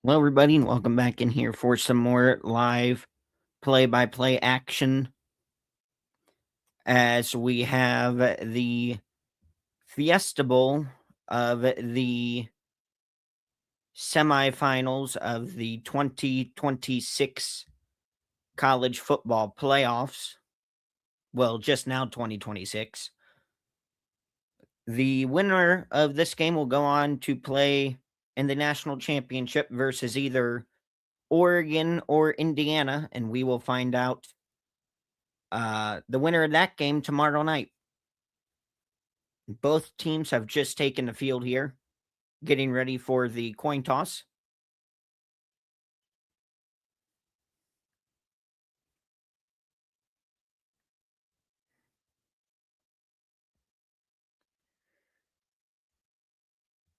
Hello, everybody, and welcome back in here for some more live play-by-play action as we have the Fiesta Bowl of the semifinals of the 2026 college football playoffs. Well, just now 2026. The winner of this game will go on to play in the national championship versus either Oregon or Indiana, and we will find out the winner of that game tomorrow night. Both teams have just taken the field here, getting ready for the coin toss.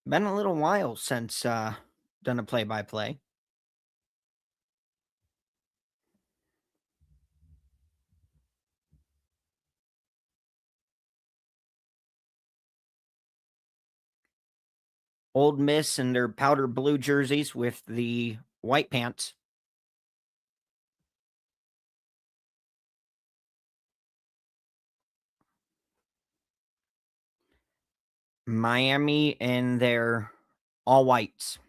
Been a little while since done a play-by-play. Old Miss in their powder blue jerseys with the white pants. Miami in their all whites.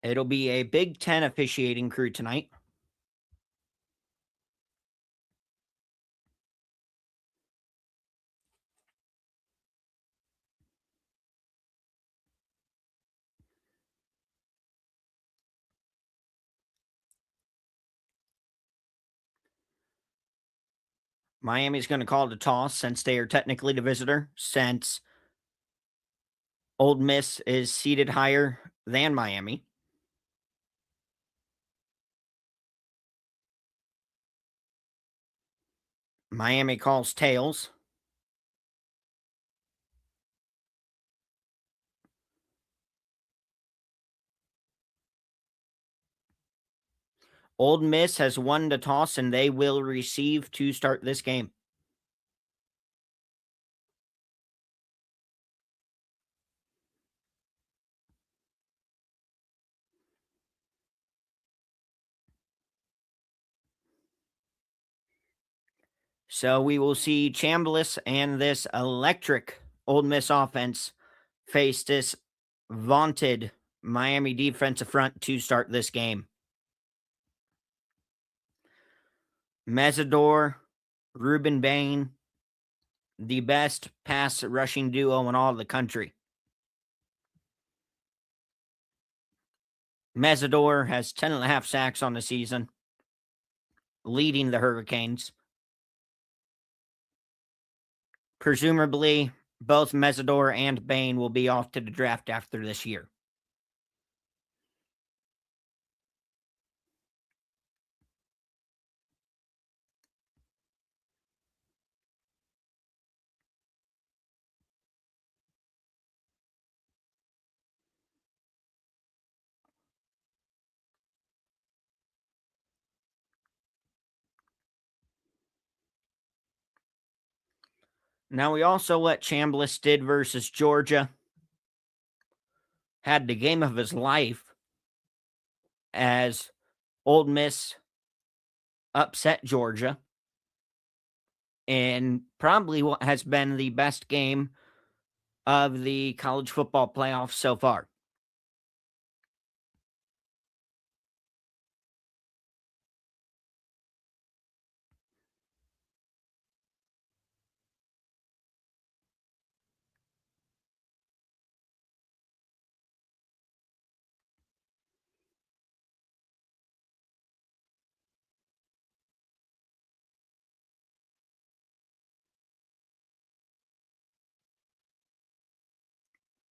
It'll be a Big Ten officiating crew tonight. Miami's going to call the toss since they are technically the visitor, since Old Miss is seated higher than Miami. Miami calls tails. Old Miss has won the toss and they will receive to start this game. So we will see Chambliss and this electric Old Miss offense face this vaunted Miami defensive front to start this game. Mesidor, Ruben Bain, the best pass rushing duo in all of the country. Mesidor has 10.5 sacks on the season, leading the Hurricanes. Presumably, both Mesidor and Bain will be off to the draft after this year. Now, we also what Chambliss did versus Georgia. Had the game of his life as Old Miss upset Georgia in probably what has been the best game of the college football playoffs so far.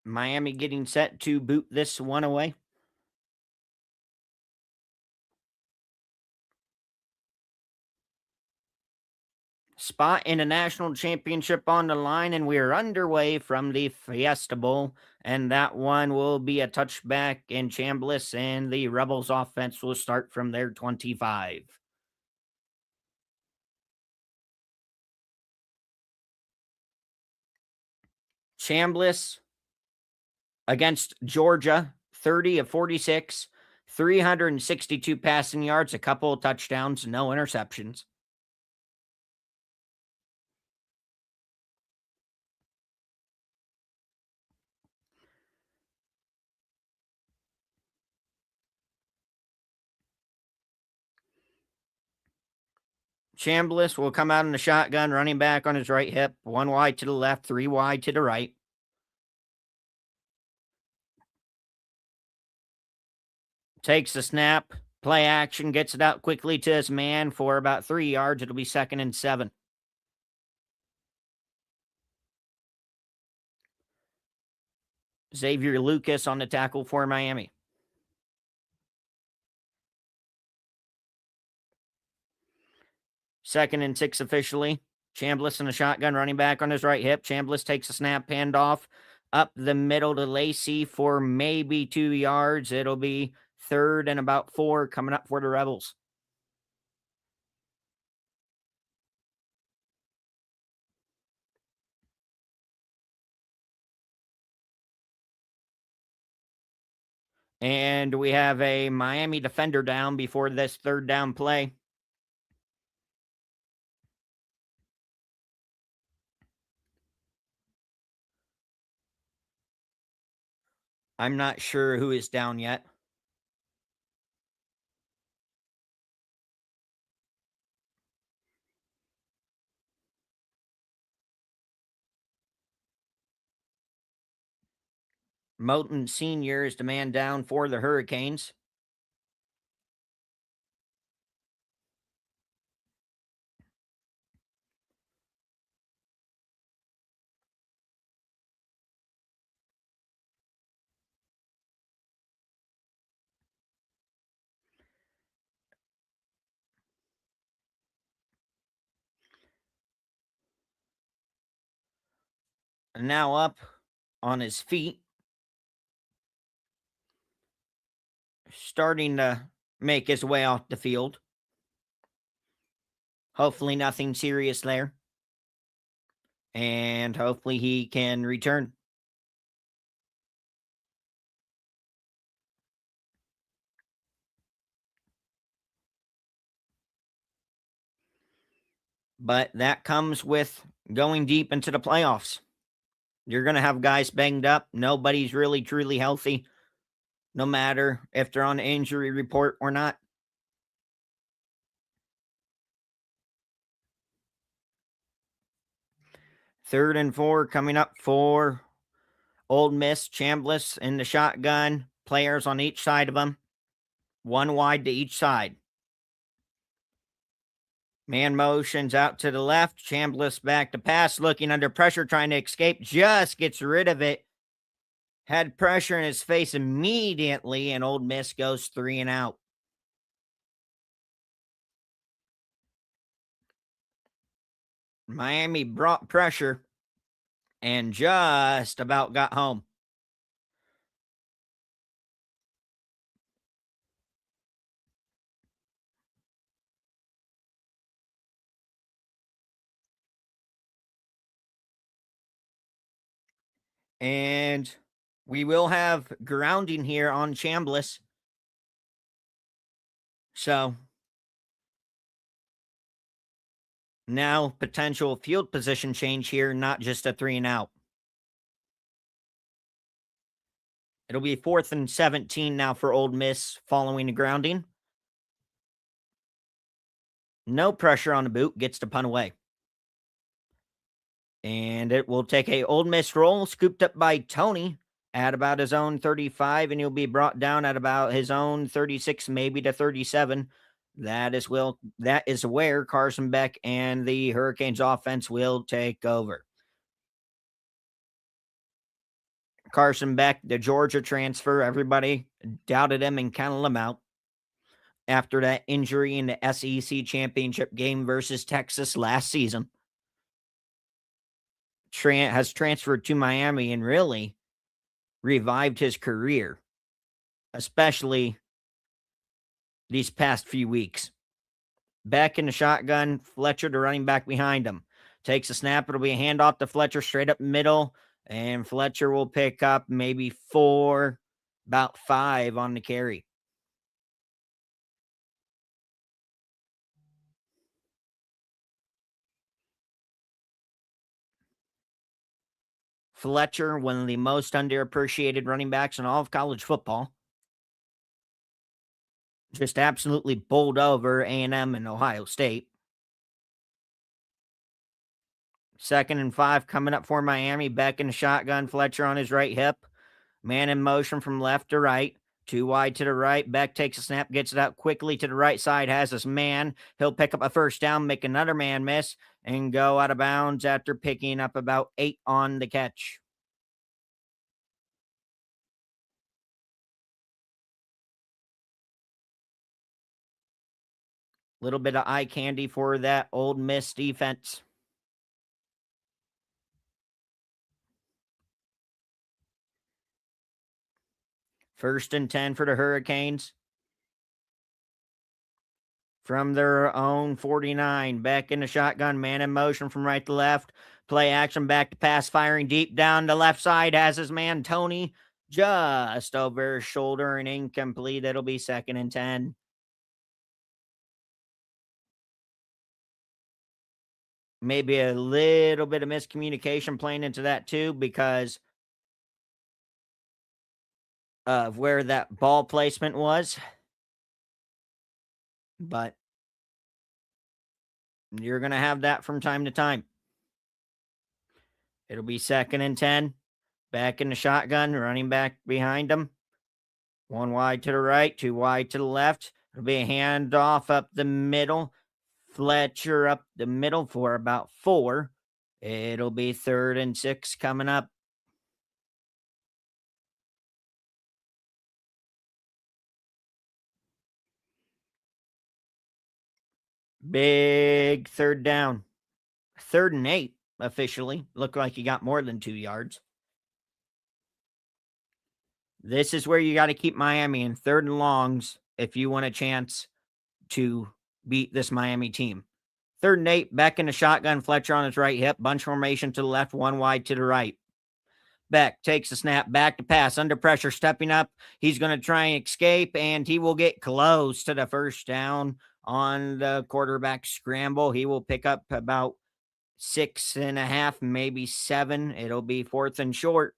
Miami getting set to boot this one away. spot in a national championship on the line, and we are underway from the Fiesta Bowl. And that one will be a touchback in Chambliss, and the Rebels offense will start from their 25. Chambliss against Georgia, 30 of 46, 362 passing yards, a couple of touchdowns, no interceptions. Chambliss will come out in the shotgun, running back on his right hip, one wide to the left, three wide to the right. Takes the snap, play action, gets it out quickly to his man for about 3 yards. It'll be 2nd and 7. Xavier Lucas on the tackle for Miami. Second and 6 officially. Chambliss in a shotgun, running back on his right hip. Chambliss takes a snap, handoff up the middle to Lacey for maybe 2 yards. It'll be 3rd and about 4 coming up for the Rebels. And we have a Miami defender down before this 3rd down play. I'm not sure who is down yet. Moten Sr. is the man down for the Hurricanes. Now up on his feet, starting to make his way off the field. Hopefully nothing serious there. And hopefully he can return. But that comes with going deep into the playoffs. You're going to have guys banged up. Nobody's really truly healthy, no matter if they're on the injury report or not. Third and 4 coming up for Ole Miss. Chambliss in the shotgun. Players on each side of them. One wide to each side. Man motions out to the left. Chambliss back to pass, looking under pressure, trying to escape. Just gets rid of it. Had pressure in his face immediately, and Ole Miss goes 3 and out. Miami brought pressure and just about got home. And we will have grounding here on Chambliss. So now potential field position change here, not just a 3 and out. It'll be 4th and 17 now for Ole Miss following the grounding. No pressure on the boot, gets the punt away. And it will take a Ole Miss roll, scooped up by Tony at about his own 35, and he'll be brought down at about his own 36, maybe to 37. That is where Carson Beck and the Hurricanes offense will take over. Carson Beck, the Georgia transfer, everybody doubted him and counted him out after that injury in the SEC championship game versus Texas last season. has transferred to Miami and really revived his career, especially these past few weeks. Back in the shotgun, Fletcher to running back behind him. Takes a snap. It'll be a handoff to Fletcher straight up middle. And Fletcher will pick up maybe 4, about 5 on the carry. Fletcher, one of the most underappreciated running backs in all of college football. Just absolutely bowled over A&M and Ohio State. 2nd and 5 coming up for Miami. Back in the shotgun. Fletcher on his right hip. Man in motion from left to right. 2 wide to the right. Beck takes a snap, gets it out quickly to the right side, has his man. He'll pick up a first down, make another man miss, and go out of bounds after picking up about 8 on the catch. Little bit of eye candy for that Ole Miss defense. First and 10 for the Hurricanes. From their own 49. Back in the shotgun, man in motion from right to left. Play action, back to pass, firing deep down the left side. Has his man Tony just over his shoulder and incomplete. It'll be 2nd and 10. Maybe a little bit of miscommunication playing into that too, because of where that ball placement was. But you're going to have that from time to time. It'll be 2nd and 10. Back in the shotgun, running back behind him. 1 wide to the right, 2 wide to the left. It'll be a handoff up the middle. Fletcher up the middle for about 4. It'll be 3rd and 6 coming up. Big 3rd down. 3rd and 8 officially. Looked like he got more than 2 yards. This is where you got to keep Miami in 3rd and longs if you want a chance to beat this Miami team. 3rd and 8, back in the shotgun. Fletcher on his right hip. Bunch formation to the left, 1 wide to the right. Beck takes the snap, back to pass, under pressure, stepping up. He's going to try and escape, and he will get close to the first down on the quarterback scramble. He will pick up about 6.5, maybe 7. It'll be 4th and short.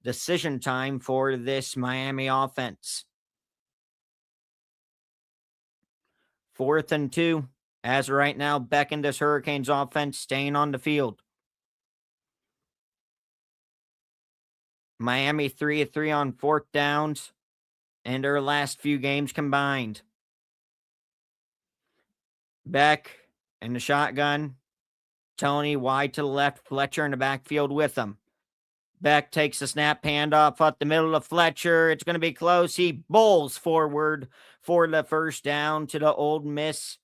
Decision time for this Miami offense. 4th and 2. As of right now, Beck and this Hurricanes offense staying on the field. Miami 3 of 3 on 4th downs in their last few games combined. Beck in the shotgun. Tony wide to the left. Fletcher in the backfield with him. Beck takes the snap, handoff up the middle of Fletcher. It's going to be close. He bowls forward for the first down to the Ole Miss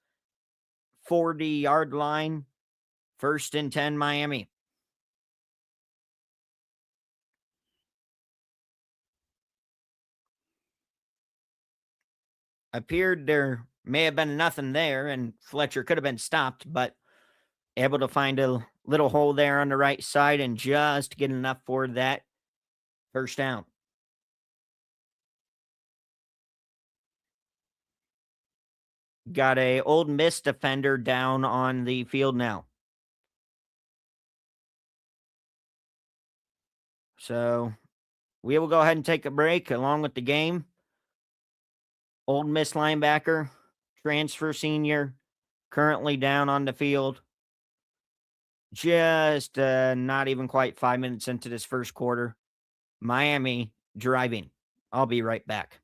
40-yard line. 1st and 10, Miami. Appeared there may have been nothing there, and Fletcher could have been stopped, but able to find a little hole there on the right side and just get enough for that first down. Got a Ole Miss defender down on the field now. So we will go ahead and take a break along with the game. Ole Miss linebacker, transfer senior, currently down on the field. Just not even quite 5 minutes into this first quarter. Miami driving. I'll be right back.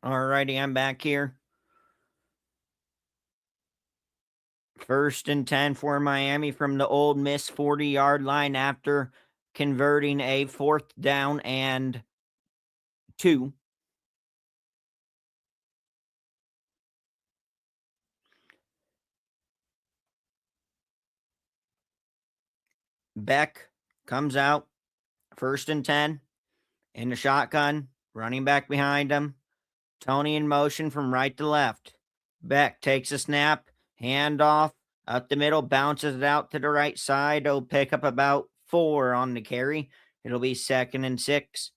Alrighty, I'm back here. 1st and 10 for Miami from the Ole Miss 40-yard line after converting a 4th down and 2. Beck comes out, 1st and 10, in the shotgun, running back behind him. Tony in motion from right to left. Beck takes a snap, handoff, up the middle, bounces it out to the right side. He'll pick up about 4 on the carry. It'll be 2nd and 6.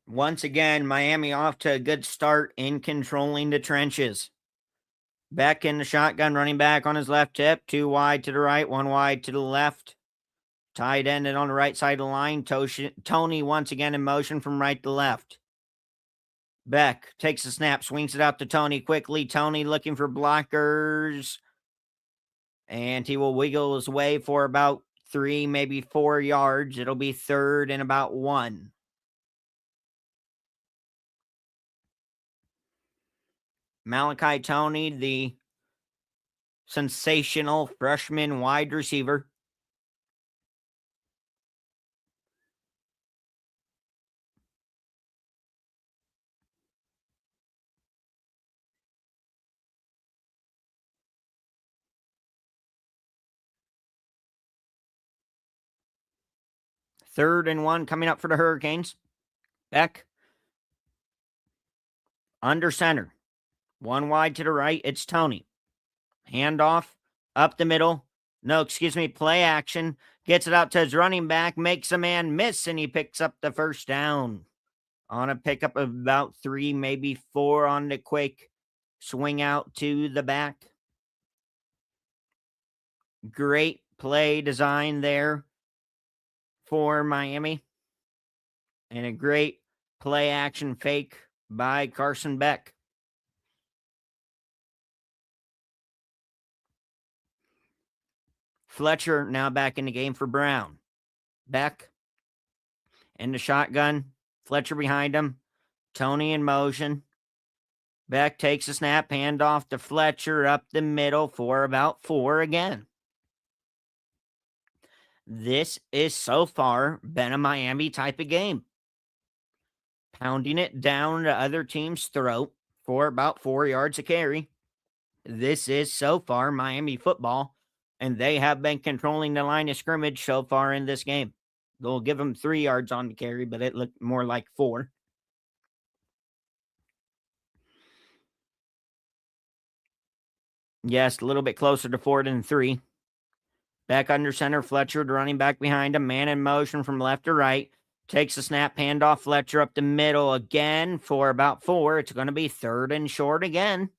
Once again, Miami off to a good start in controlling the trenches. Beck in the shotgun, running back on his left hip, 2 wide to the right, 1 wide to the left. Tight end and on the right side of the line. Tony once again in motion from right to left. Beck takes the snap, swings it out to Tony quickly. Tony looking for blockers. And he will wiggle his way for about 3, maybe 4 yards. It'll be 3rd and about 1. Malachi Tony, the sensational freshman wide receiver. Third and 1 coming up for the Hurricanes. Beck under center. 1 wide to the right. It's Tony. Handoff up the middle. No, excuse me. Play action. Gets it out to his running back. Makes a man miss, and he picks up the 1st down on a pickup of about 3, maybe 4 on the quick swing out to the back. Great play design there for Miami. And a great play action fake by Carson Beck. Fletcher now back in the game for Brown. Beck in the shotgun. Fletcher behind him. Tony in motion. Beck takes a snap, handoff to Fletcher up the middle for about 4 again. This is so far been a Miami type of game. Pounding it down the other team's throat for about 4 yards a carry. This is so far Miami football, and they have been controlling the line of scrimmage so far in this game. They'll give them 3 yards on the carry, but it looked more like 4. Yes, a little bit closer to 4 than 3. Back under center, Fletcher, the running back behind him, man in motion from left to right. Takes a snap, handoff, Fletcher up the middle again for about 4. It's going to be 3rd and short again.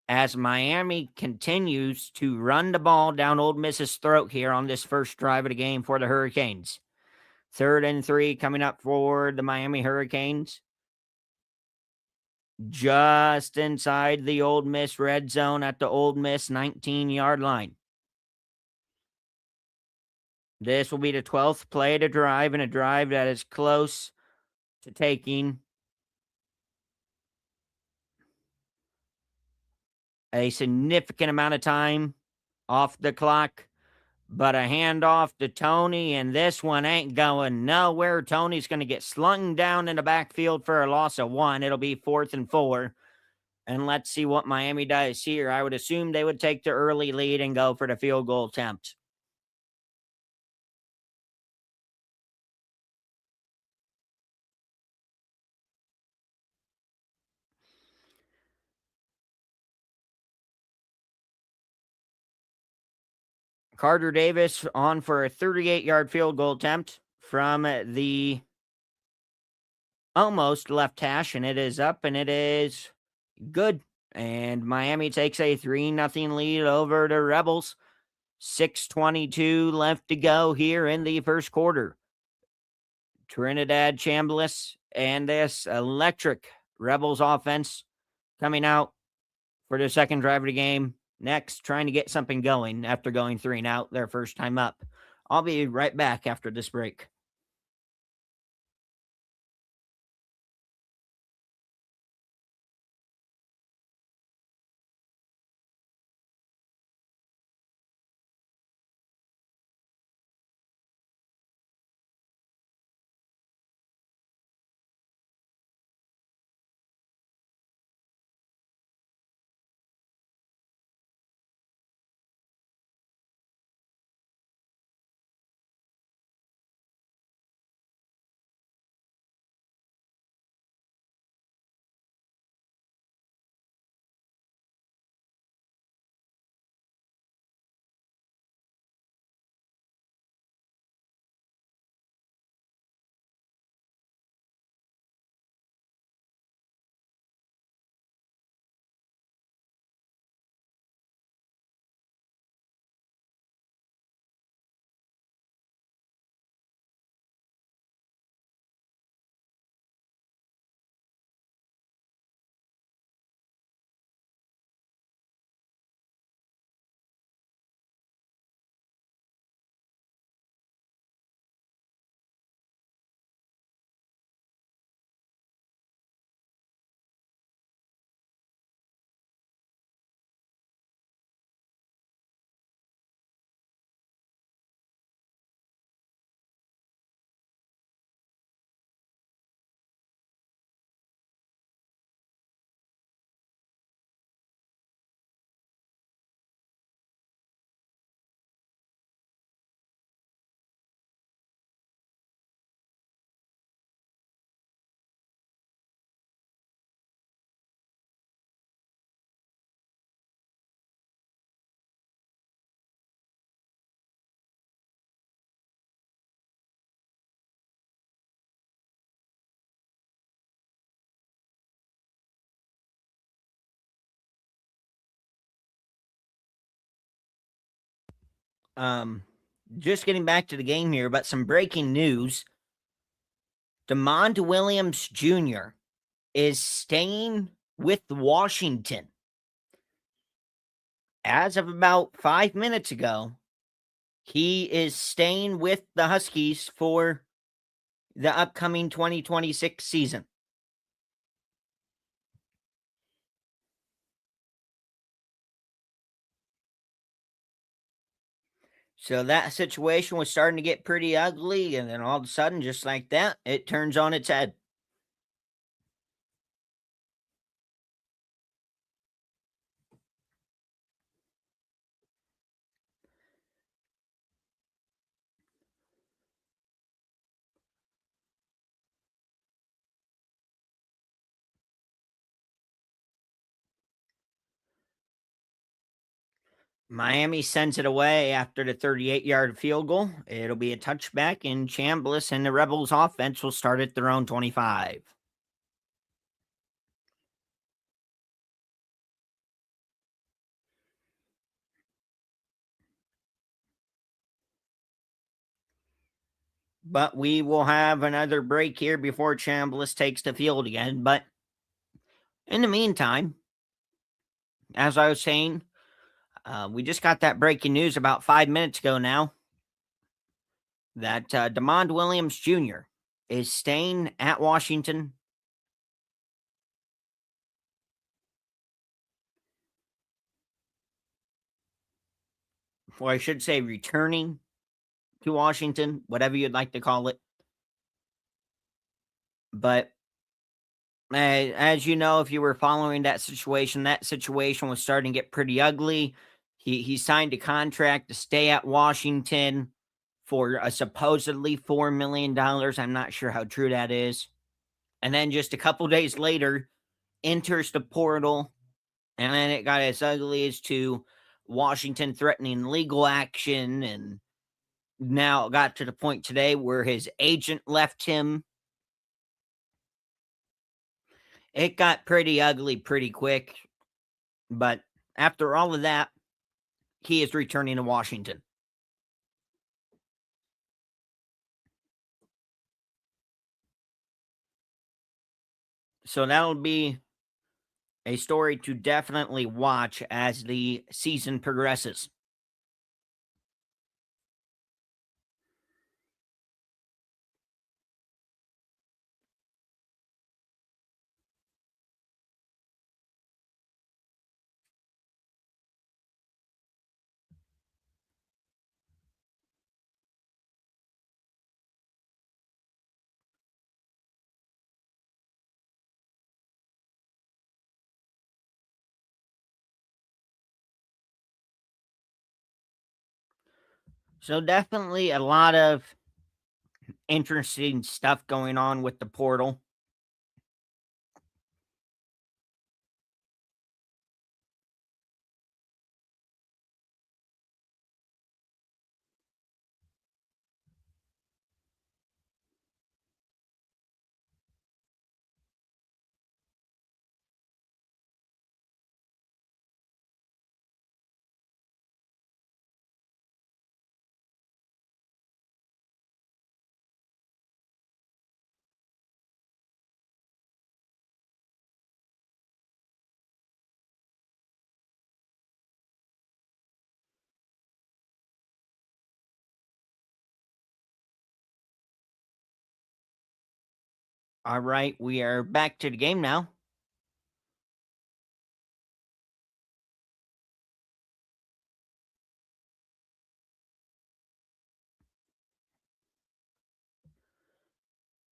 As Miami continues to run the ball down Ole Miss's throat here on this first drive of the game for the Hurricanes. 3rd and 3 coming up for the Miami Hurricanes. Just inside the Ole Miss red zone at the Ole Miss 19-yard line. This will be the 12th play to drive, and a drive that is close to taking a significant amount of time off the clock. But a handoff to Tony, and this one ain't going nowhere. Tony's going to get slung down in the backfield for a loss of 1. It'll be 4th and 4. And let's see what Miami does here. I would assume they would take the early lead and go for the field goal attempt. Carter Davis on for a 38-yard field goal attempt from the almost left hash, and it is up, and it is good. And Miami takes a 3-0 lead over the Rebels. 6:22 left to go here in the first quarter. Trinidad Chambliss And this electric Rebels offense coming out for their second drive of the game. Next, trying to get something going after going 3 and out their first time up. I'll be right back after this break. Um, just getting back to the game here, but some breaking news. DeMond Williams Jr. is staying with Washington. As of about 5 minutes ago, he is staying with the Huskies for the upcoming 2026 season. So that situation was starting to get pretty ugly, and then all of a sudden, just like that, it turns on its head. Miami sends it away after the 38-yard field goal. It'll be a touchback, and Chambliss and the Rebels offense will start at their own 25. But we will have another break here before Chambliss takes the field again. But in the meantime, as I was saying, we just got that breaking news about 5 minutes ago now that DeMond Williams Jr. is staying at Washington. Or I should say returning to Washington, whatever you'd like to call it. But as you know, if you were following that situation was starting to get pretty ugly. He signed a contract to stay at Washington for a supposedly $4 million. I'm not sure how true that is. And then just a couple days later, enters the portal, and then it got as ugly as to Washington threatening legal action, and now it got to the point today where his agent left him. It got pretty ugly pretty quick, but after all of that, he is returning to Washington. So that'll be a story to definitely watch as the season progresses. So definitely a lot of interesting stuff going on with the portal. All right, we are back to the game now.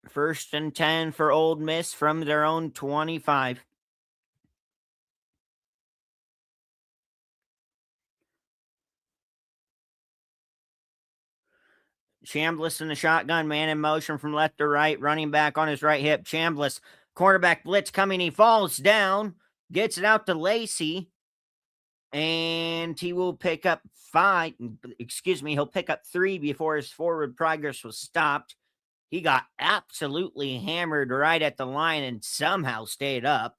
First and 10 for Old Miss from their own 25. Chambliss in the shotgun, man in motion from left to right, running back on his right hip. Chambliss, quarterback blitz coming. He falls down, gets it out to Lacey, and he will pick up he'll pick up 3 before his forward progress was stopped. He got absolutely hammered right at the line and somehow stayed up.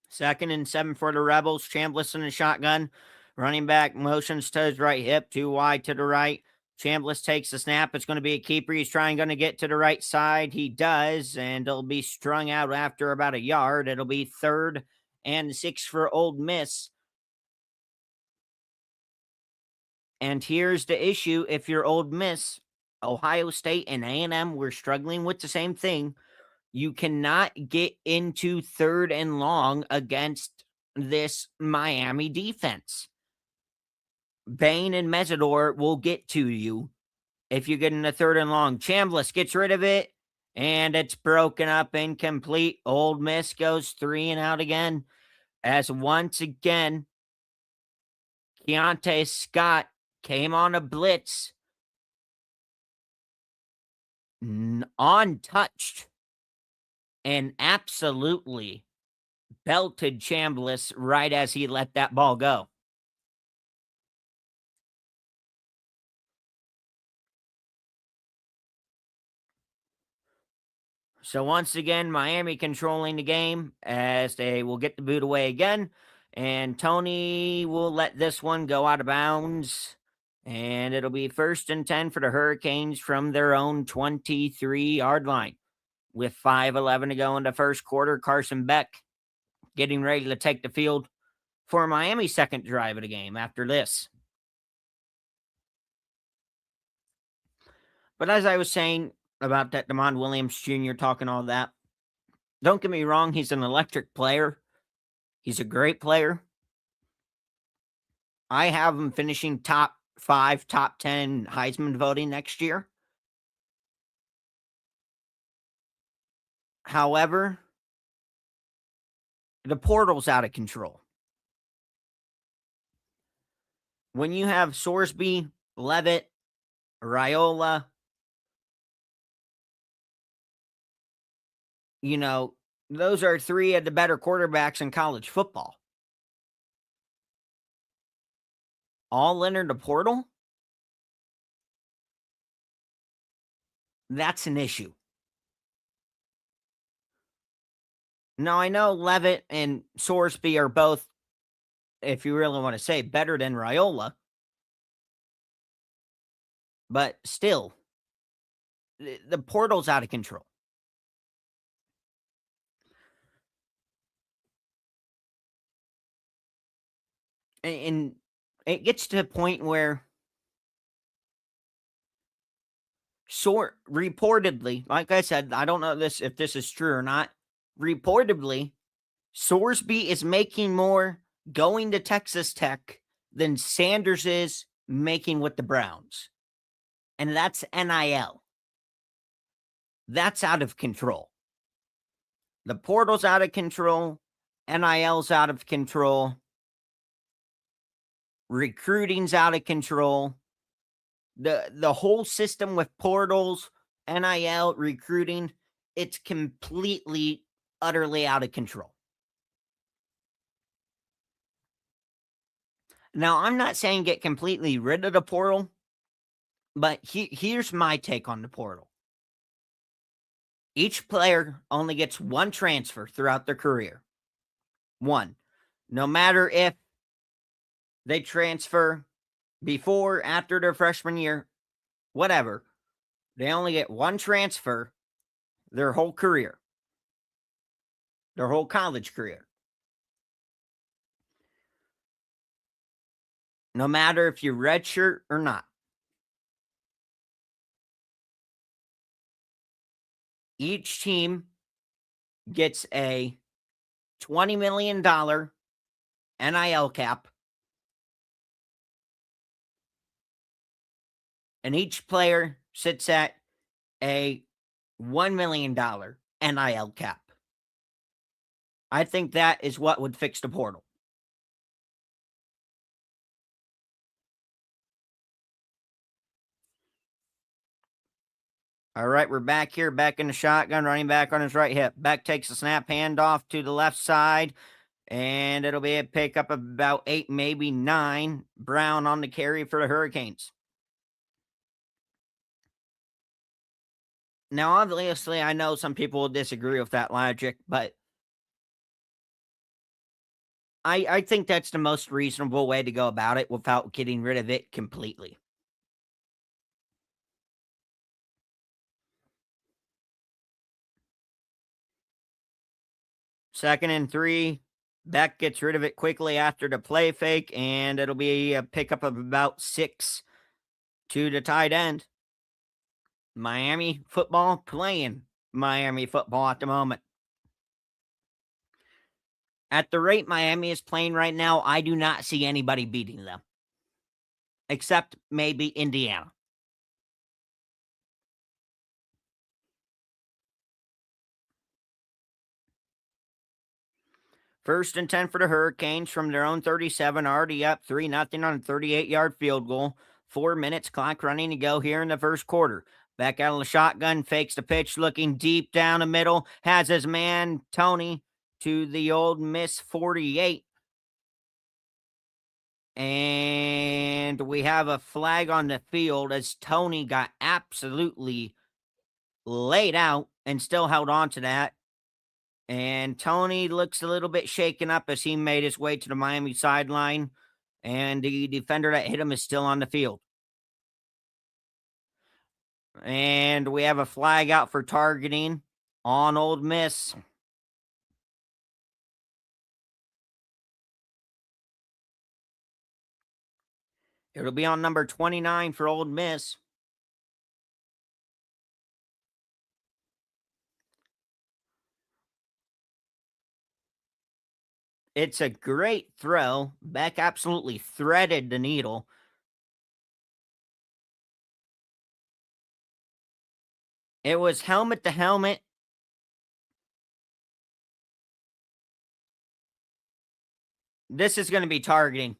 Second and 7 for the Rebels. Chambliss in the shotgun. Running back motions to his right hip, too wide to the right. Chambliss takes the snap. It's going to be a keeper. He's going to get to the right side. He does, and it'll be strung out after about a yard. It'll be 3rd and 6 for Old Miss. And here's the issue: if you're Old Miss, Ohio State and A&M were struggling with the same thing. You cannot get into 3rd and long against this Miami defense. Bain and Mesidor will get to you if you get in a 3rd and long. Chambliss gets rid of it, and it's broken up, incomplete. Old Miss goes 3 and out again, as once again, Keontae Scott came on a blitz, untouched, and absolutely belted Chambliss right as he let that ball go. So once again, Miami controlling the game as they will get the boot away again. And Tony will let this one go out of bounds. And it'll be 1st and 10 for the Hurricanes from their own 23-yard line. With 5:11 to go in the first quarter, Carson Beck getting ready to take the field for Miami's second drive of the game after this. But as I was saying about that DeMond Williams Jr. talking all that, don't get me wrong, he's an electric player. He's a great player. I have him finishing top 5, top 10 Heisman voting next year. However, the portal's out of control. When you have Sorsby, Levitt, Raiola, those are 3 of the better quarterbacks in college football. All entered the portal? That's an issue. Now, I know Levitt and Sorsby are both, if you really want to say, better than Raiola. But still, the portal's out of control. And it gets to a point where reportedly, like I said, I don't know if this is true or not. Reportedly, Sorsby is making more going to Texas Tech than Sanders is making with the Browns. And that's NIL. That's out of control. The portal's out of control. NIL's out of control. Recruiting's out of control. The whole system with portals, NIL, recruiting, it's completely, utterly out of control. Now, I'm not saying get completely rid of the portal, but here's my take on the portal. Each player only gets one transfer throughout their career. One. No matter if they transfer before, after their freshman year, whatever, they only get one transfer their whole career, their whole college career. No matter if you're redshirt or not. Each team gets a $20 million NIL cap, and each player sits at a $1 million NIL cap. I think that is what would fix the portal. All right, we're back here, back in the shotgun, running back on his right hip. Beck takes the snap, handoff to the left side, and it'll be a pickup of about 8, maybe 9. Brown on the carry for the Hurricanes. Now, obviously, I know some people will disagree with that logic, but I think that's the most reasonable way to go about it without getting rid of it completely. Second and 3. Beck gets rid of it quickly after the play fake, and it'll be a pickup of about 6 to the tight end. Miami football playing Miami football at the moment. At the rate Miami is playing right now, I do not see anybody beating them. Except maybe Indiana. First and 10 for the Hurricanes from their own 37, already up 3-0 on a 38-yard field goal. 4 minutes clock running to go here in the first quarter. Back out of the shotgun, fakes the pitch, looking deep down the middle, has his man Tony to the Ole Miss 48. And we have a flag on the field as Tony got absolutely laid out and still held on to that. And Tony looks a little bit shaken up as he made his way to the Miami sideline. And the defender that hit him is still on the field. And we have a flag out for targeting on Ole Miss. It'll be on number 29 for Ole Miss. It's a great throw. Beck absolutely threaded the needle. It was helmet to helmet. This is going to be targeting.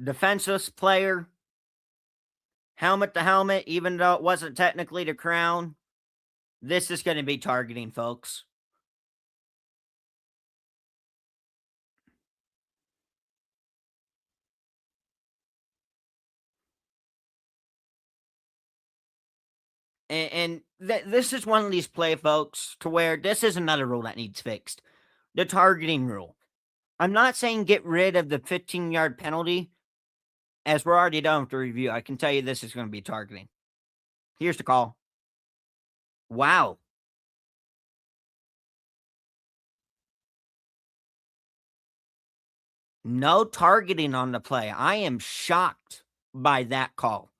Defenseless player. Helmet to helmet, even though it wasn't technically the crown. This is going to be targeting, folks. And this is one of these play, folks, to where this is another rule that needs fixed. The targeting rule. I'm not saying get rid of the 15-yard penalty, as we're already done with the review. I can tell you this is going to be targeting. Here's the call. Wow. No targeting on the play. I am shocked by that call.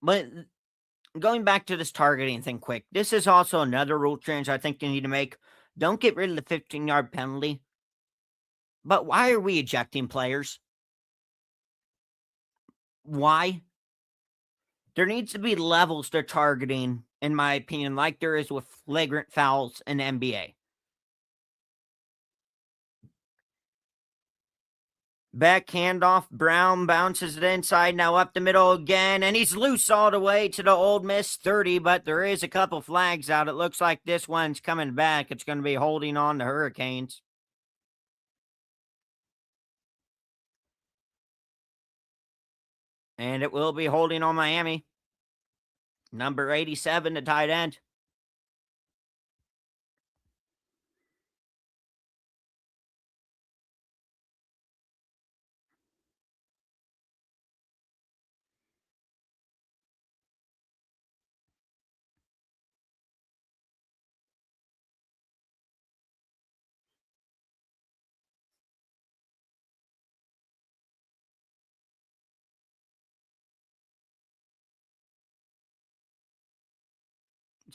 But going back to this targeting thing quick, this is also another rule change I think you need to make. Don't get rid of the 15-yard penalty. But why are we ejecting players? Why? There needs to be levels to targeting, in my opinion, like there is with flagrant fouls in the NBA. Back handoff, Brown bounces it inside, now up the middle again, and he's loose all the way to the Ole Miss 30, but there is a couple flags out. It looks like this one's coming back. It's going to be holding on the Hurricanes. And it will be holding on Miami. Number 87, the tight end.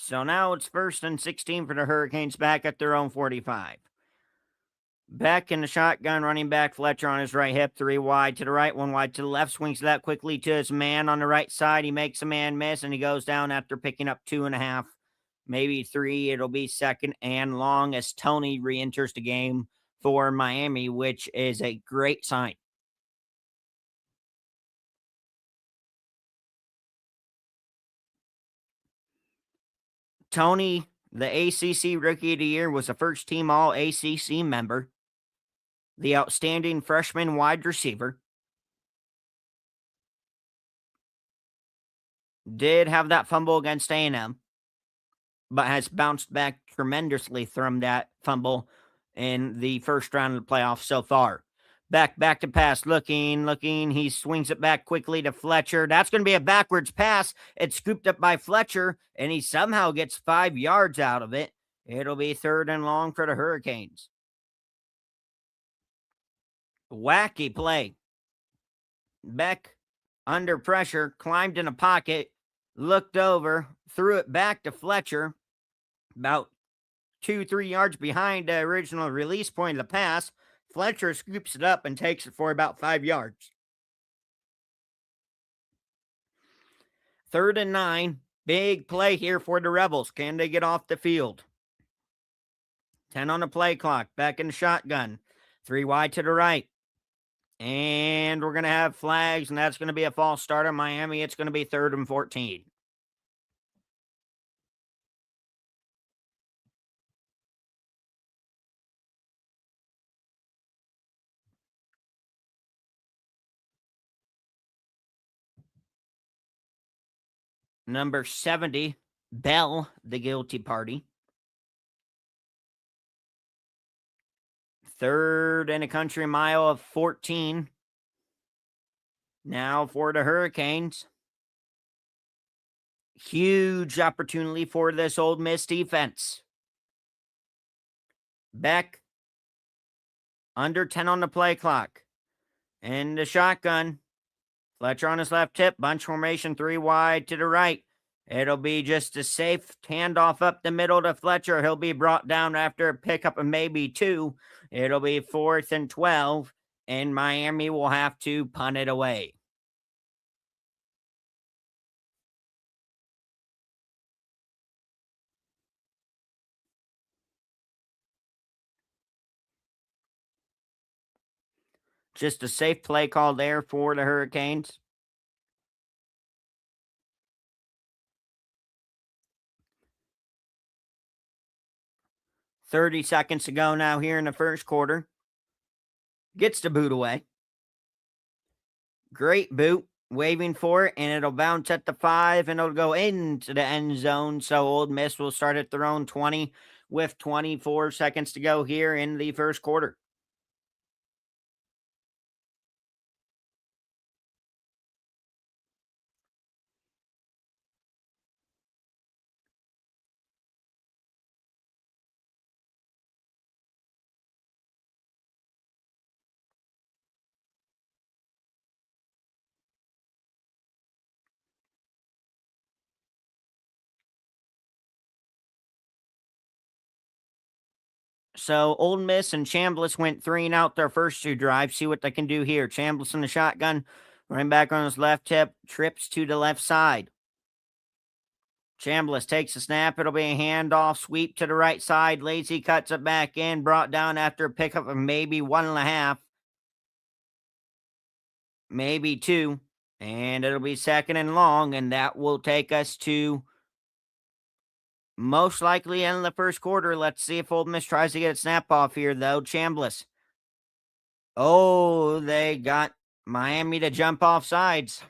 So now it's 1st and 16 for the Hurricanes back at their own 45. Back in the shotgun, running back Fletcher on his right hip, 3 wide to the right, 1 wide to the left, swings that quickly to his man on the right side. He makes a man miss, and he goes down after picking up 2.5, maybe 3. It'll be 2nd and long as Tony re-enters the game for Miami, which is a great sign. Tony, the ACC Rookie of the Year, was a first-team All-ACC member, the outstanding freshman wide receiver. Did have that fumble against A&M, but has bounced back tremendously from that fumble in the first round of the playoffs so far. Back to pass, looking. He swings it back quickly to Fletcher. That's going to be a backwards pass. It's scooped up by Fletcher, and he somehow gets 5 yards out of it. It'll be 3rd and long for the Hurricanes. Wacky play. Beck, under pressure, climbed in a pocket, looked over, threw it back to Fletcher, about 2-3 yards behind the original release point of the pass. Fletcher scoops it up and takes it for about 5 yards. 3rd and 9. Big play here for the Rebels. Can they get off the field? 10 on the play clock. Back in the shotgun. 3 wide to the right. And we're going to have flags, and that's going to be a false start on Miami. It's going to be 3rd and 14. Number 70, Bell, the guilty party. 3rd and a country mile of 14. Now for the Hurricanes. Huge opportunity for this Ole Miss defense. Beck, under 10 on the play clock. And the shotgun. Fletcher on his left hip. Bunch formation, 3 wide to the right. It'll be just a safe handoff up the middle to Fletcher. He'll be brought down after a pickup of maybe 2. It'll be 4th and 12. And Miami will have to punt it away. Just a safe play call there for the Hurricanes. 30 seconds to go now here in the first quarter. Gets the boot away. Great boot, waving for it, and it'll bounce at the 5, and it'll go into the end zone. So Old Miss will start at their own 20 with 24 seconds to go here in the first quarter. So Old Miss and Chambliss went 3 and out their first 2 drives. See what they can do here. Chambliss in the shotgun, running back on his left hip, trips to the left side. Chambliss takes a snap. It'll be a handoff, sweep to the right side. Lazy cuts it back in, brought down after a pickup of maybe 1.5, maybe 2. And it'll be second and long, and that will take us to most likely end of the first quarter. Let's see if Old Miss tries to get a snap off here, though. Chambliss. Oh, they got Miami to jump off sides.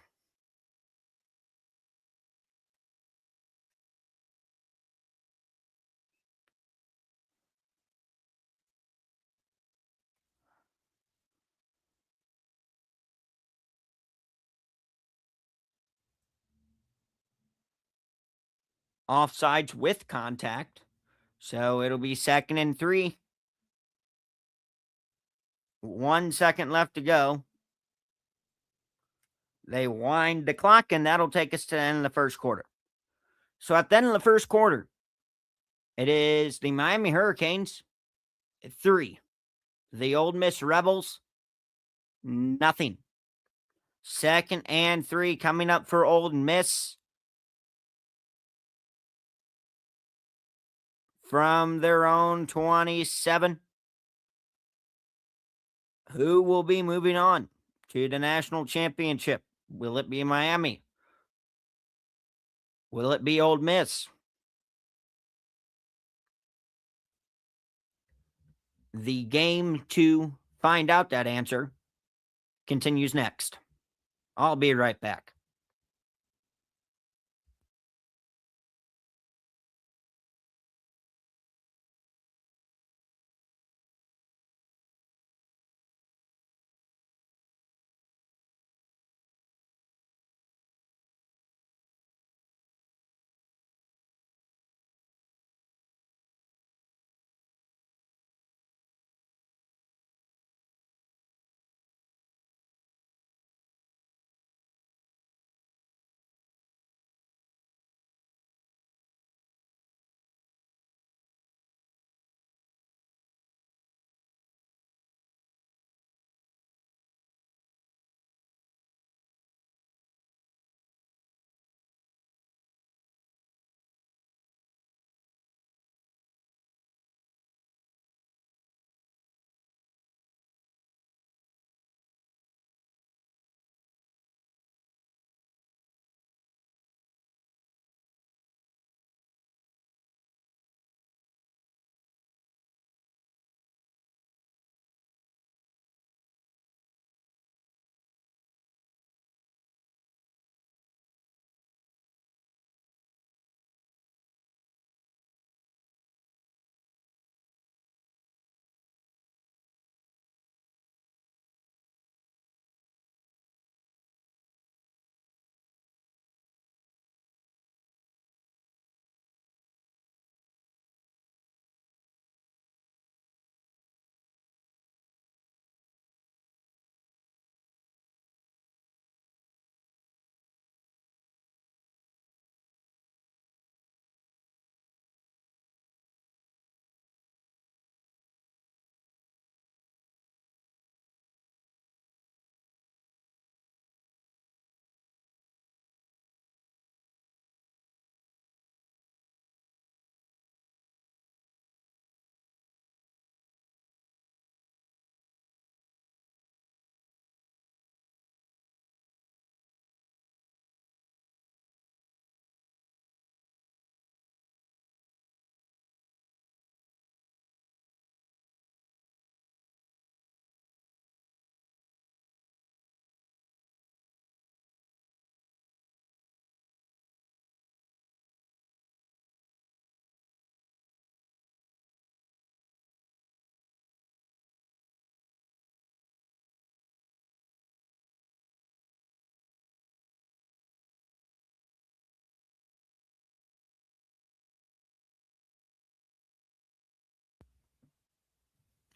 Offsides with contact. So it'll be second and 3. 1 second left to go. They wind the clock, and that'll take us to the end of the first quarter. So at the end of the first quarter, it is the Miami Hurricanes 3, the Old Miss Rebels nothing. Second and 3 coming up for Old Miss from their own 27. Who will be moving on to the national championship? Will it be Miami? Will it be Old Miss? The game to find out that answer continues next. I'll be right back.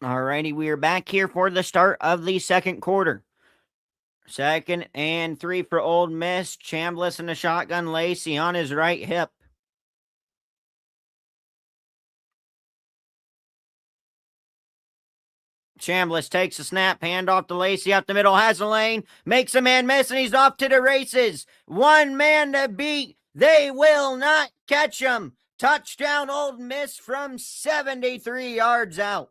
Alrighty, we are back here for the start of the second quarter. 2nd and 3 for Old Miss. Chambliss in the shotgun. Lacey on his right hip. Chambliss takes a snap, hand off to Lacey up the middle, has a lane, makes a man miss, and he's off to the races. One man to beat. They will not catch him. Touchdown, Old Miss from 73 yards out.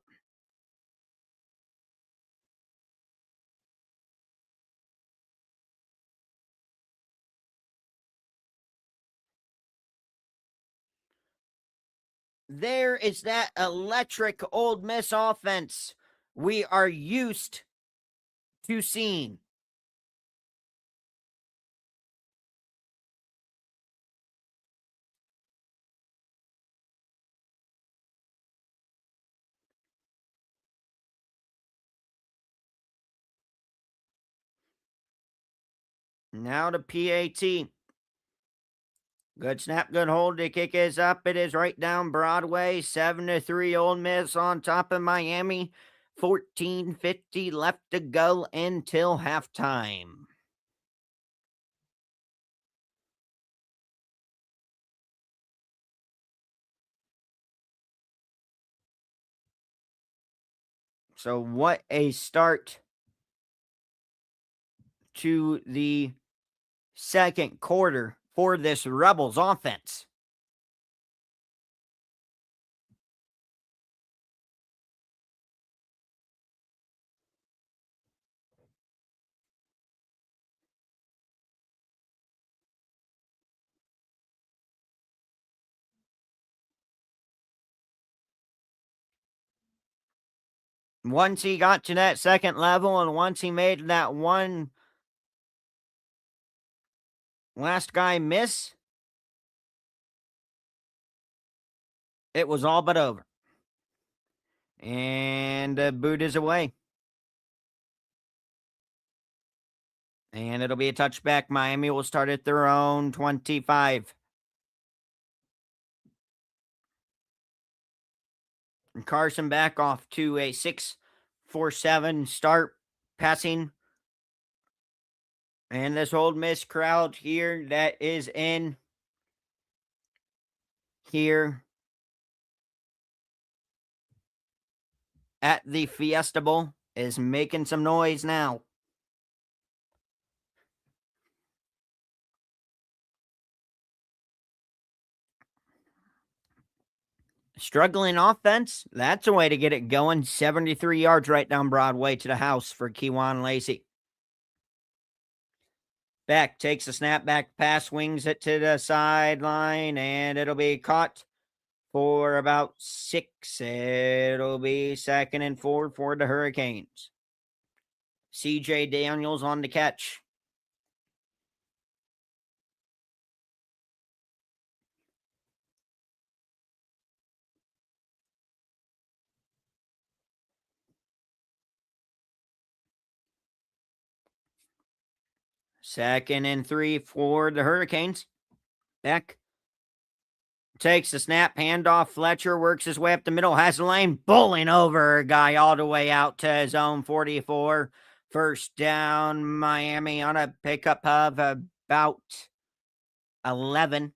There is that electric Old Miss offense we are used to seeing. Now to PAT. Good snap, good hold. The kick is up. It is right down Broadway. 7-3 Ole Miss on top of Miami. 14:50 left to go until halftime. So what a start to the second quarter for this Rebels offense. Once he got to that second level and once he made that one last guy miss, it was all but over. And the boot is away. And it'll be a touchback. Miami will start at their own 25. And Carson back off to a 6-4-7 start passing. And this Old Miss crowd here that is in here at the Fiesta Bowl is making some noise now. Struggling offense, that's a way to get it going. 73 yards right down Broadway to the house for Kewan Lacey. Beck takes a snap back pass, wings it to the sideline, and it'll be caught for about 6. It'll be 2nd and 4 for the Hurricanes. CJ Daniels on the catch. Second and 3 for the Hurricanes. Beck takes the snap, handoff. Fletcher works his way up the middle, has a lane, bowling over a guy all the way out to his own 44. First down, Miami on a pickup of about 11.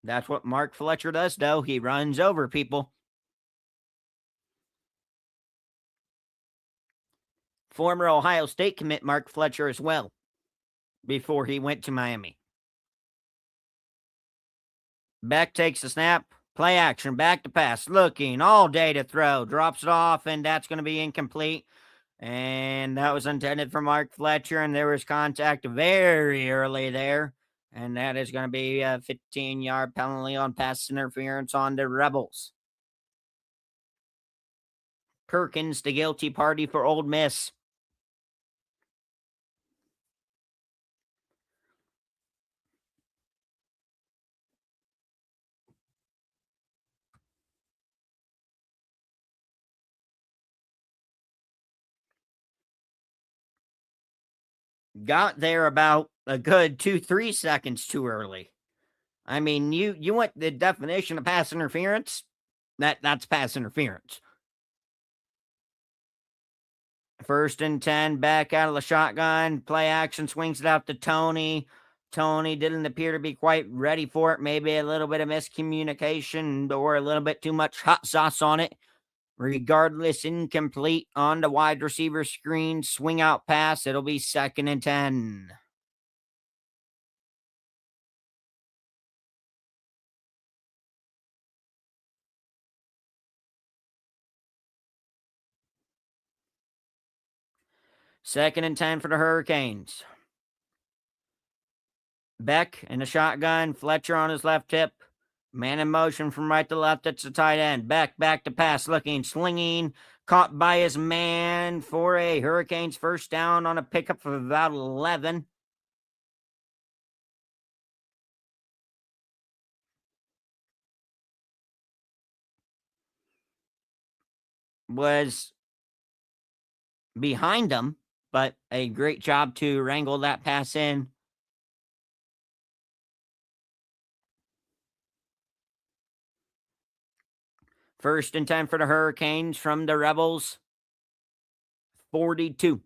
That's what Mark Fletcher does, though. He runs over people. Former Ohio State commit Mark Fletcher as well before he went to Miami. Beck takes the snap, play action, back to pass, looking all day to throw, drops it off, and that's going to be incomplete. And that was intended for Mark Fletcher, and there was contact very early there. And that is going to be a 15-yard penalty on pass interference on the Rebels. Perkins, the guilty party for Ole Miss. got there about a good 2-3 seconds too early. I mean, you want the definition of pass interference? That's pass interference. 1st and 10, back out of the shotgun, play action, swings it out to Tony. Tony didn't appear to be quite ready for it. Maybe a little bit of miscommunication or a little bit too much hot sauce on it. Regardless, incomplete on the wide receiver screen. Swing out pass. It'll be 2nd and 10. Second and 10 for the Hurricanes. Beck in the shotgun. Fletcher on his left hip. Man in motion from right to left. It's the tight end. Beck back to pass. Looking, slinging. Caught by his man for a Hurricanes first down on a pickup of about 11. Was behind him, but a great job to wrangle that pass in. First and 10 for the Hurricanes from the Rebels. 42.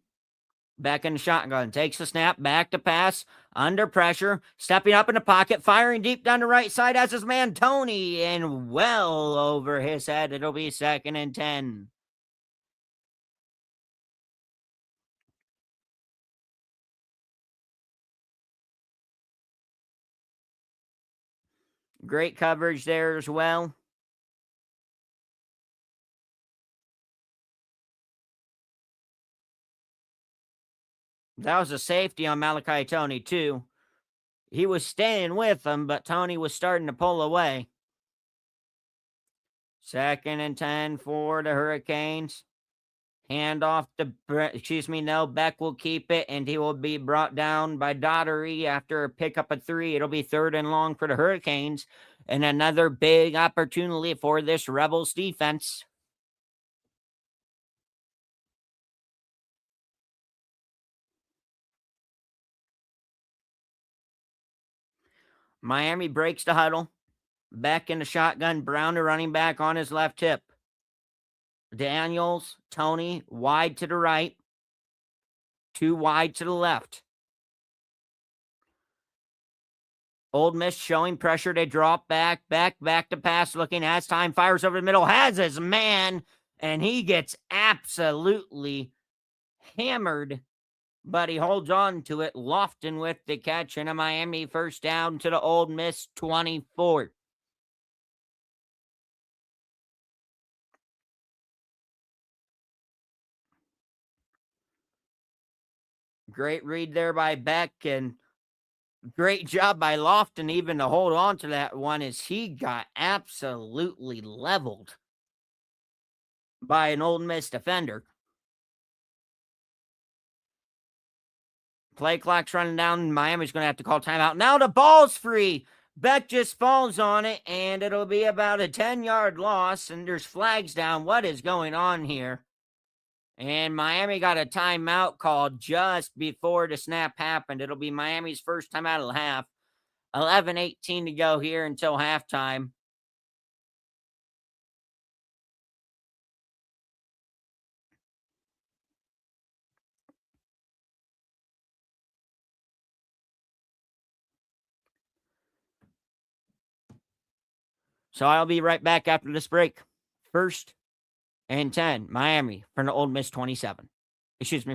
Back in the shotgun. Takes the snap. Back to pass. Under pressure. Stepping up in the pocket. Firing deep down the right side as his man Tony. And well over his head. It'll be 2nd and 10. Great coverage there as well. That was a safety on Malachi Tony, too. He was staying with him, but Tony was starting to pull away. 2nd and 10 for the Hurricanes. Hand off to, Beck will keep it, and he will be brought down by Daugherty after a pickup of 3. It'll be 3rd and long for the Hurricanes, and another big opportunity for this Rebels defense. Miami breaks the huddle. Beck in the shotgun. Brown, the running back, on his left hip. Daniels, Tony, wide to the right. 2 wide to the left. Ole Miss showing pressure. They drop back to pass. Looking as time fires over the middle. Has his man, and he gets absolutely hammered, but he holds on to it. Lofton with the catch, and a Miami first down to the Ole Miss 24. Great read there by Beck, and great job by Lofton even to hold on to that one, as he got absolutely leveled by an Ole Miss defender. Play clock's running down. Miami's going to have to call timeout. Now the ball's free. Beck just falls on it, and it'll be about a 10-yard loss, and there's flags down. What is going on here? And Miami got a timeout called just before the snap happened. It'll be Miami's first timeout of the half. 11:18 to go here until halftime. So I'll be right back after this break. 1st and 10, Miami from the Ole Miss 27.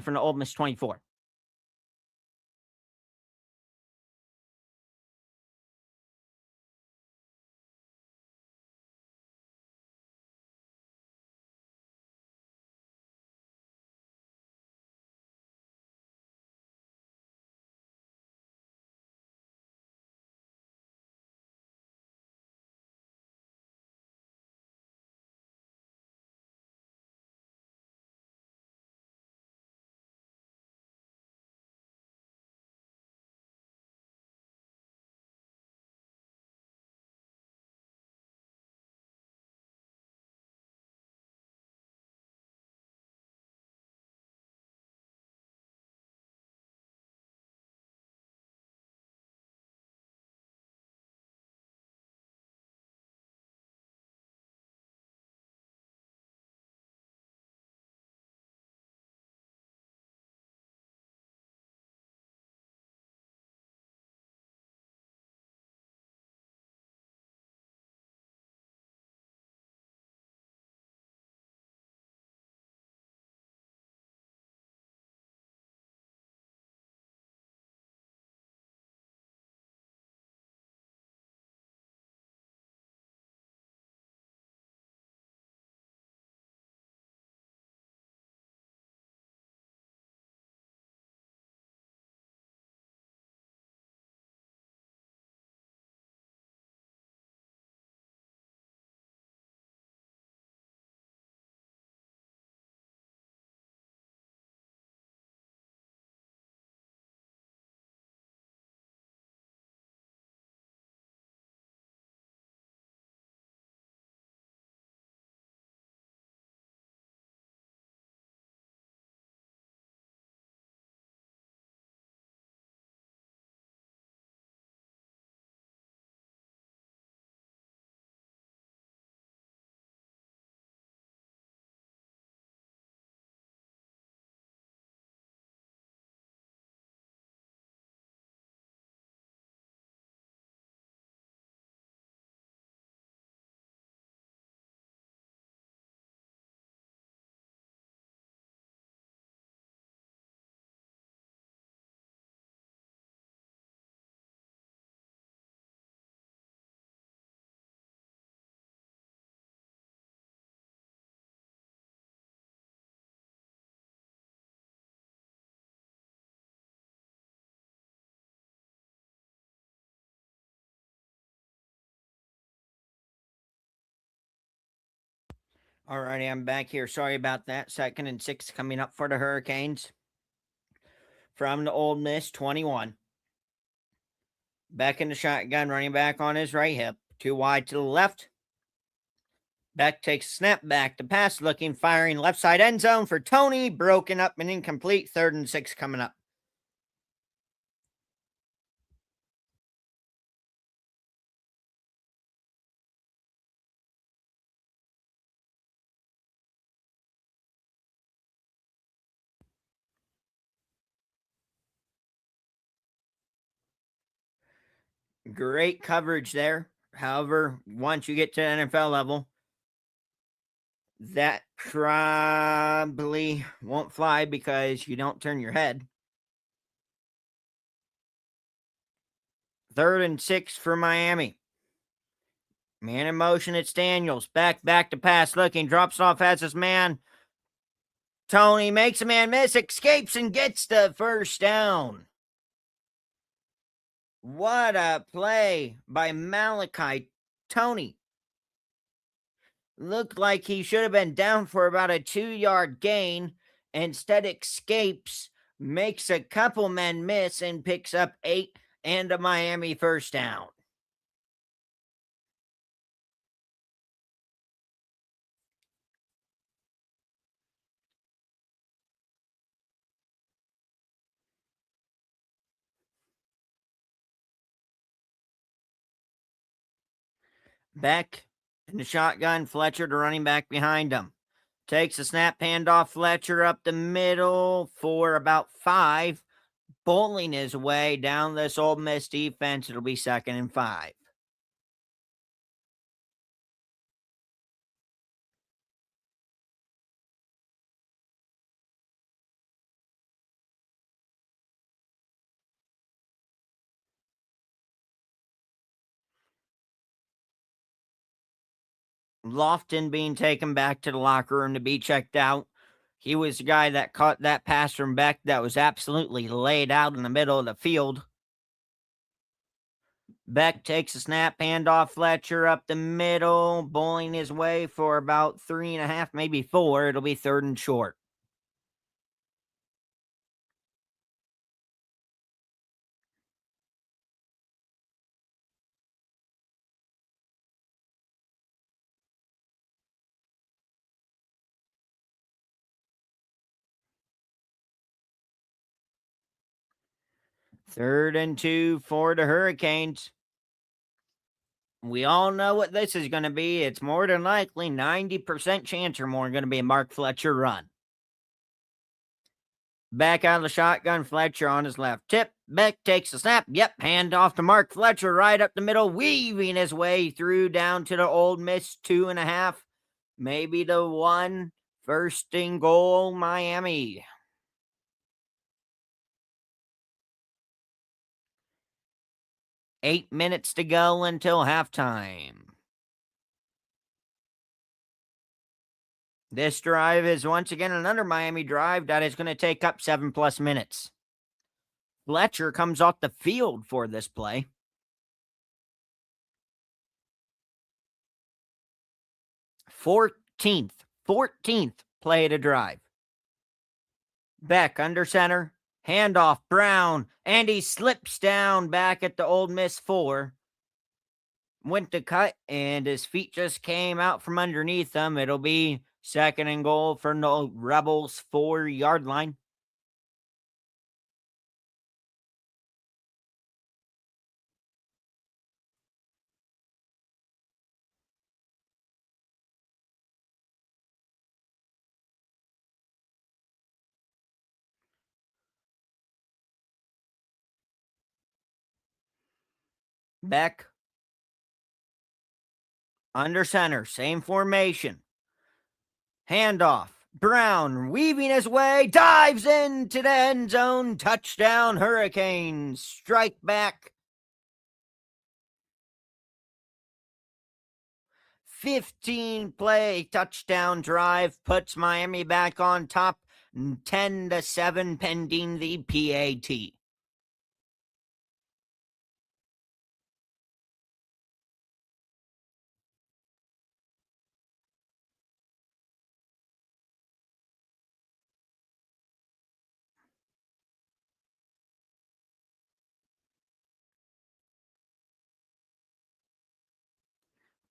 From the Ole Miss 24. Alrighty, I'm back here. Sorry about that. 2nd and 6 coming up for the Hurricanes. From the Old Miss 21. Beck in the shotgun, running back on his right hip. Too wide to the left. Beck takes a snap back to pass, looking, firing left side end zone for Tony. Broken up and incomplete. 3rd and 6 coming up. Great coverage there. However, once you get to the NFL level, that probably won't fly because you don't turn your head. 3rd and 6 for Miami. Man in motion, it's Daniels. Back to pass, looking, drops off, has his man. Tony makes a man miss, escapes, and gets the first down. What a play by Malachi Tony. Looked like he should have been down for about a 2-yard gain. Instead, escapes, makes a couple men miss, and picks up 8 and a Miami first down. Beck in the shotgun, Fletcher to running back behind him. Takes a snap, handoff, Fletcher up the middle for about 5. Bowling his way down this Ole Miss defense. It'll be 2nd and 5. Lofton being taken back to the locker room to be checked out. He was the guy that caught that pass from Beck that was absolutely laid out in the middle of the field. Beck takes a snap, handoff, Fletcher up the middle, bowling his way for about 3.5, maybe 4. It'll be 3rd and short. Third and 2 for the Hurricanes. We all know what this is going to be. It's more than likely 90% chance or more going to be a Mark Fletcher run. Back out of the shotgun, Fletcher on his left. Tip, Beck takes the snap. Yep, hand off to Mark Fletcher right up the middle, weaving his way through down to the Old Miss 2.5. Maybe the 1. 1st and goal, Miami. 8 minutes to go until halftime. This drive is once again another Miami drive that is going to take up 7+ minutes. Fletcher comes off the field for this play. 14th play to drive. Beck under center, handoff, Brown, and he slips down back at the Old Miss 4. Went to cut, and his feet just came out from underneath him. It'll be 2nd and goal for the Rebels 4-yard line. Beck under center, same formation. Handoff. Brown weaving his way, dives into the end zone. Touchdown, Hurricanes. Strike back. 15-play touchdown drive puts Miami back on top, 10-7 pending the PAT.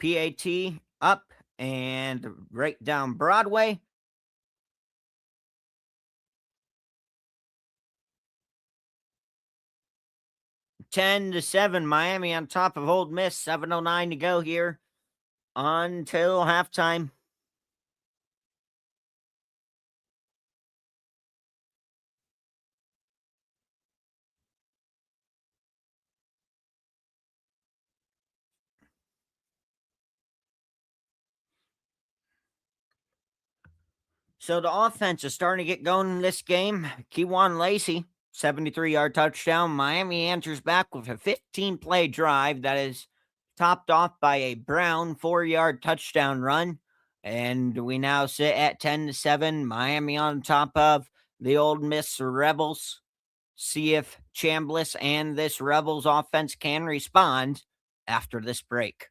PAT up and right down Broadway. Ten to 7, Miami on top of Old Miss. 7:09 to go here until halftime. So the offense is starting to get going in this game. Keywan Lacey, 73-yard touchdown. Miami answers back with a 15-play drive that is topped off by a Brown 4-yard touchdown run. And we now sit at 10 to 7. Miami on top of the Old Miss Rebels. See if Chambliss and this Rebels offense can respond after this break.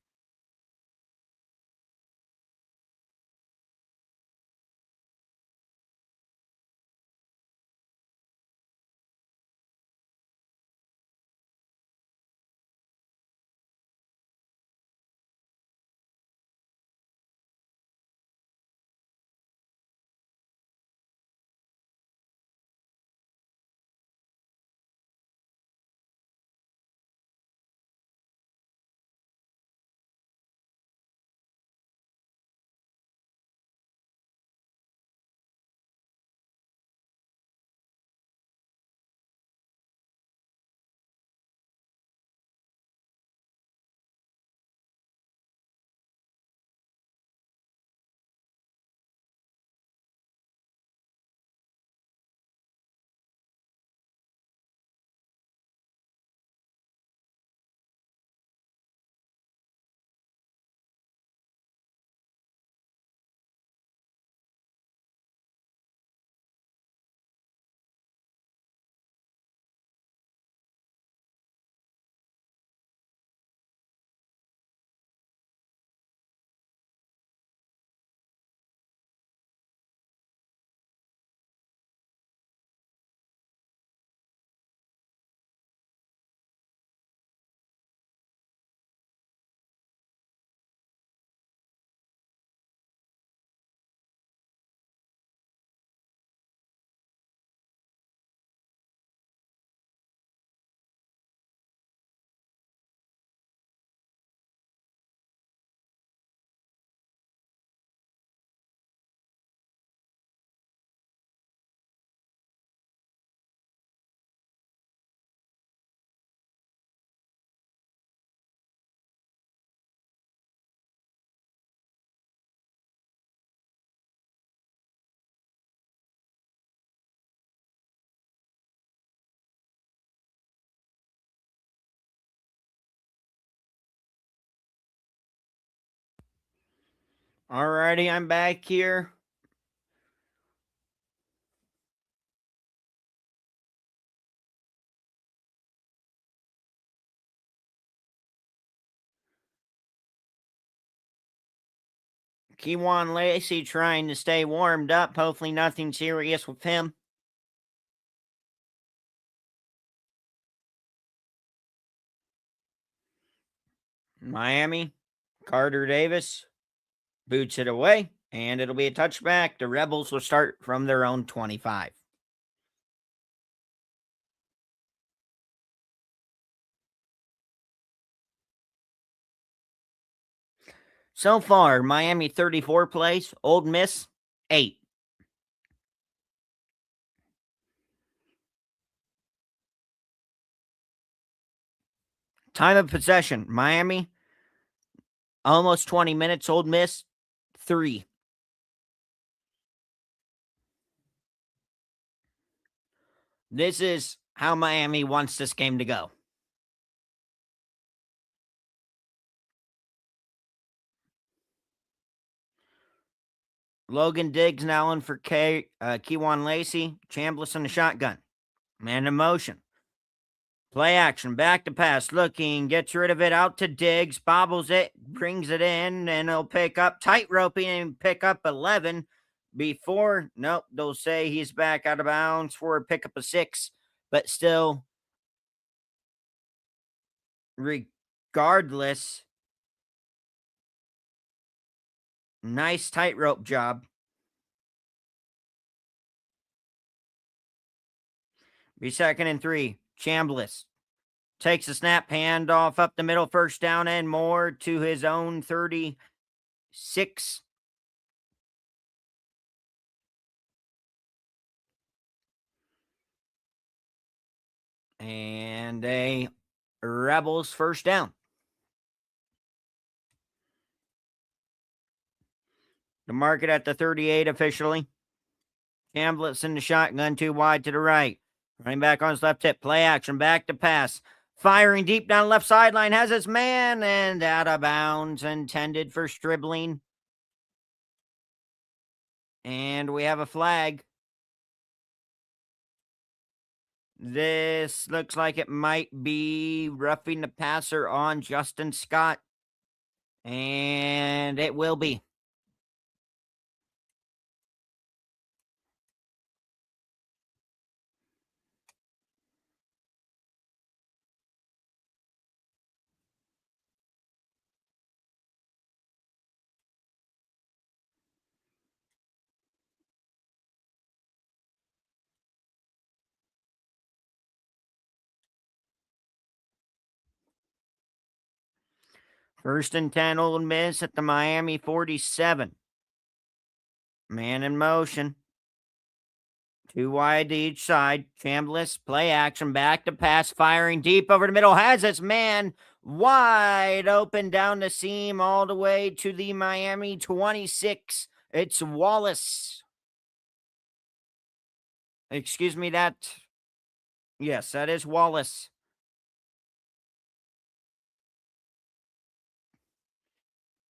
Alrighty, I'm back here. Keywan Lacey trying to stay warmed up. Hopefully nothing serious with him. Miami, Carter Davis boots it away, and it'll be a touchback. The Rebels will start from their own 25. So far, Miami 34 plays, Old Miss 8. Time of possession, Miami almost 20 minutes, Old Miss 3. This is how Miami wants this game to go. Logan Diggs now in for Keywan Lacey. Chambliss in the shotgun. Man in motion. Play action, back to pass, looking, gets rid of it, out to Diggs, bobbles it, brings it in, and he'll pick up tight roping and pick up 11 before, nope, they'll say he's back out of bounds for a pick up of 6, but still, regardless, Nice tightrope job. Be 2nd and 3. Chambliss takes a snap, handoff up the middle, 1st down and more to his own 36. And a Rebels 1st down. The market at the 38 officially. Chambliss in the shotgun, 2 wide to the right. Running back on his left hip, play action, back to pass. Firing deep down left sideline, has his man, and out of bounds, intended for Stribling. And we have a flag. This looks like it might be roughing the passer on Justin Scott. And it will be. First and 10, Ole Miss at the Miami 47. Man in motion. 2 wide to each side. Chambliss, play action, back to pass, firing deep over the middle. Has his man wide open down the seam all the way to the Miami 26. It's Wallace. Excuse me, yes, that is Wallace.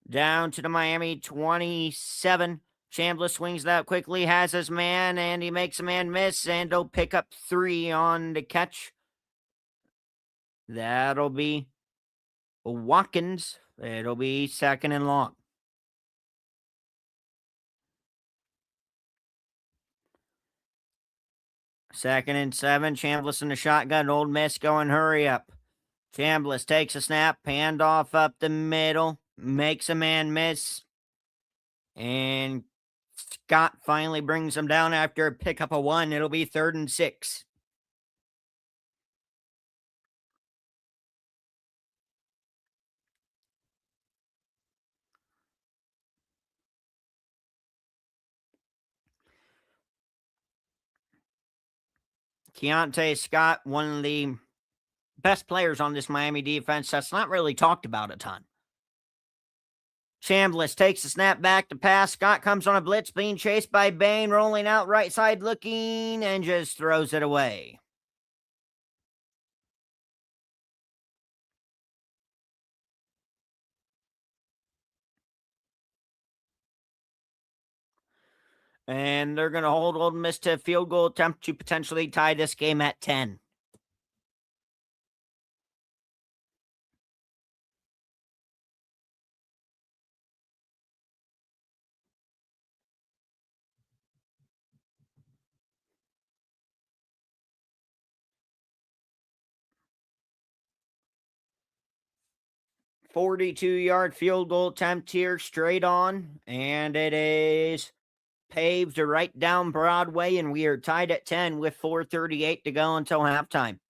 Down to the Miami 27. Chambliss swings that quickly, has his man, and he makes a man miss, and he'll pick up 3 on the catch. That'll be Watkins. It'll be 2nd and long. Second and 7. Chambliss in the shotgun. Ole Miss going hurry up. Chambliss takes a snap, handoff up the middle, makes a man miss, and Scott finally brings him down after a pickup of 1. It'll be 3rd and 6. Keontae Scott, one of the best players on this Miami defense, that's not really talked about a ton. Chambliss takes the snap back to pass. Scott comes on a blitz, being chased by Bain, rolling out right side looking, and just throws it away. And they're going to hold Ole Miss to a field goal attempt to potentially tie this game at 10. "42-yard field goal attempt here, straight on, and it is paved right down Broadway, and we are tied at 10 with 4:38 to go until halftime.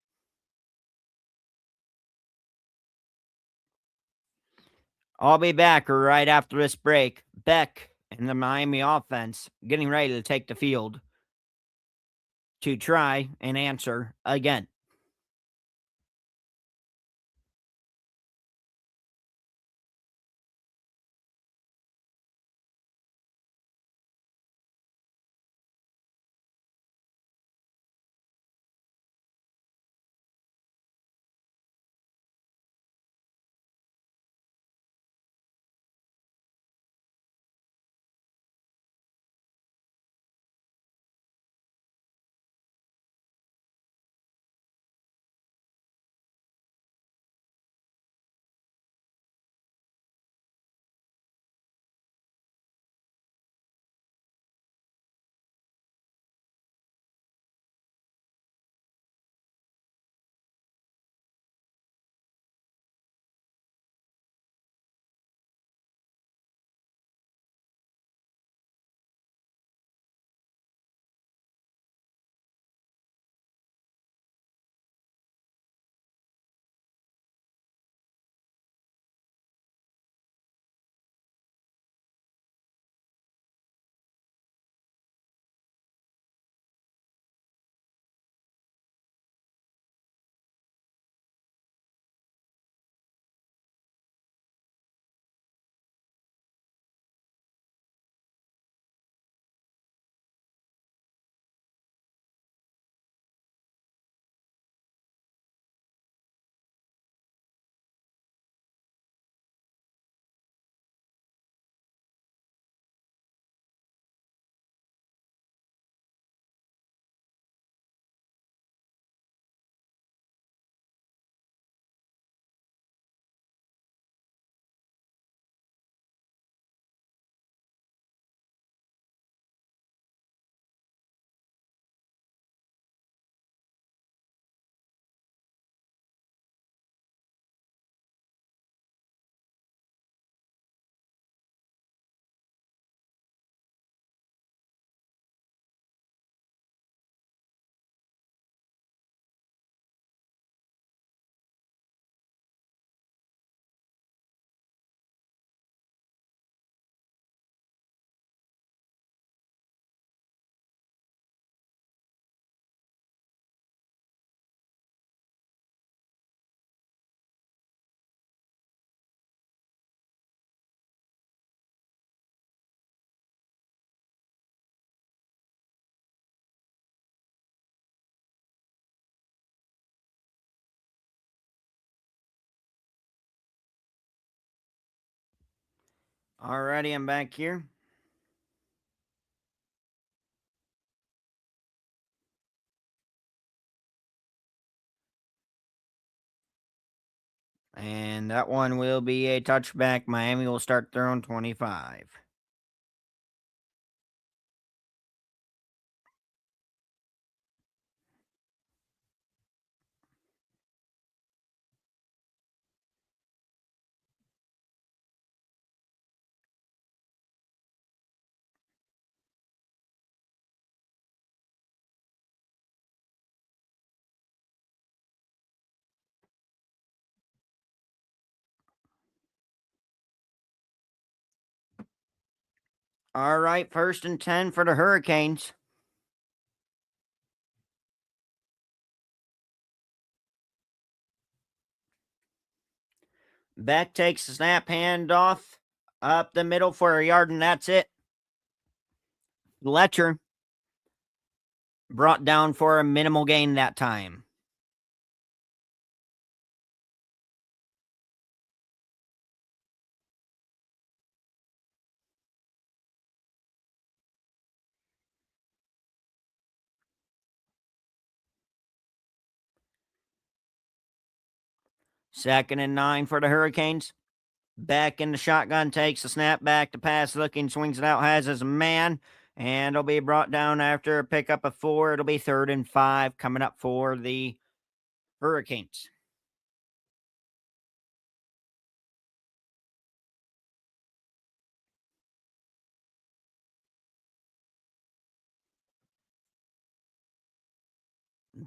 I'll be back right after this break. Beck and the Miami offense getting ready to take the field to try and answer again. Alrighty, I'm back here. And that one will be a touchback. Miami will start their own 25. All right, 1st and 10 for the Hurricanes. Beck takes the snap, handoff up the middle for a yard, and that's it. Letcher brought down for a minimal gain that time. Second and 9 for the Hurricanes. Back in the shotgun, takes the snap back to pass, looking, swings it out, has his man, and it'll be brought down after a pickup of 4. It'll be 3rd and 5 coming up for the Hurricanes.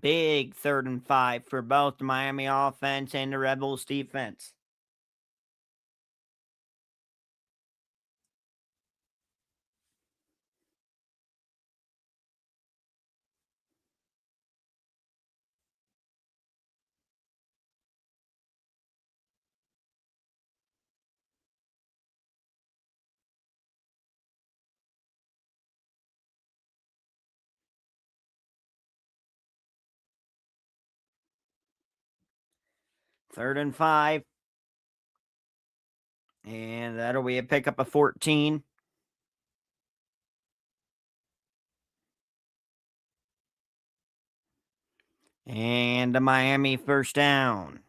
Big 3rd and 5 for both the Miami offense and the Rebels defense. Third and 5. And that'll be a pickup of 14. And the Miami first down.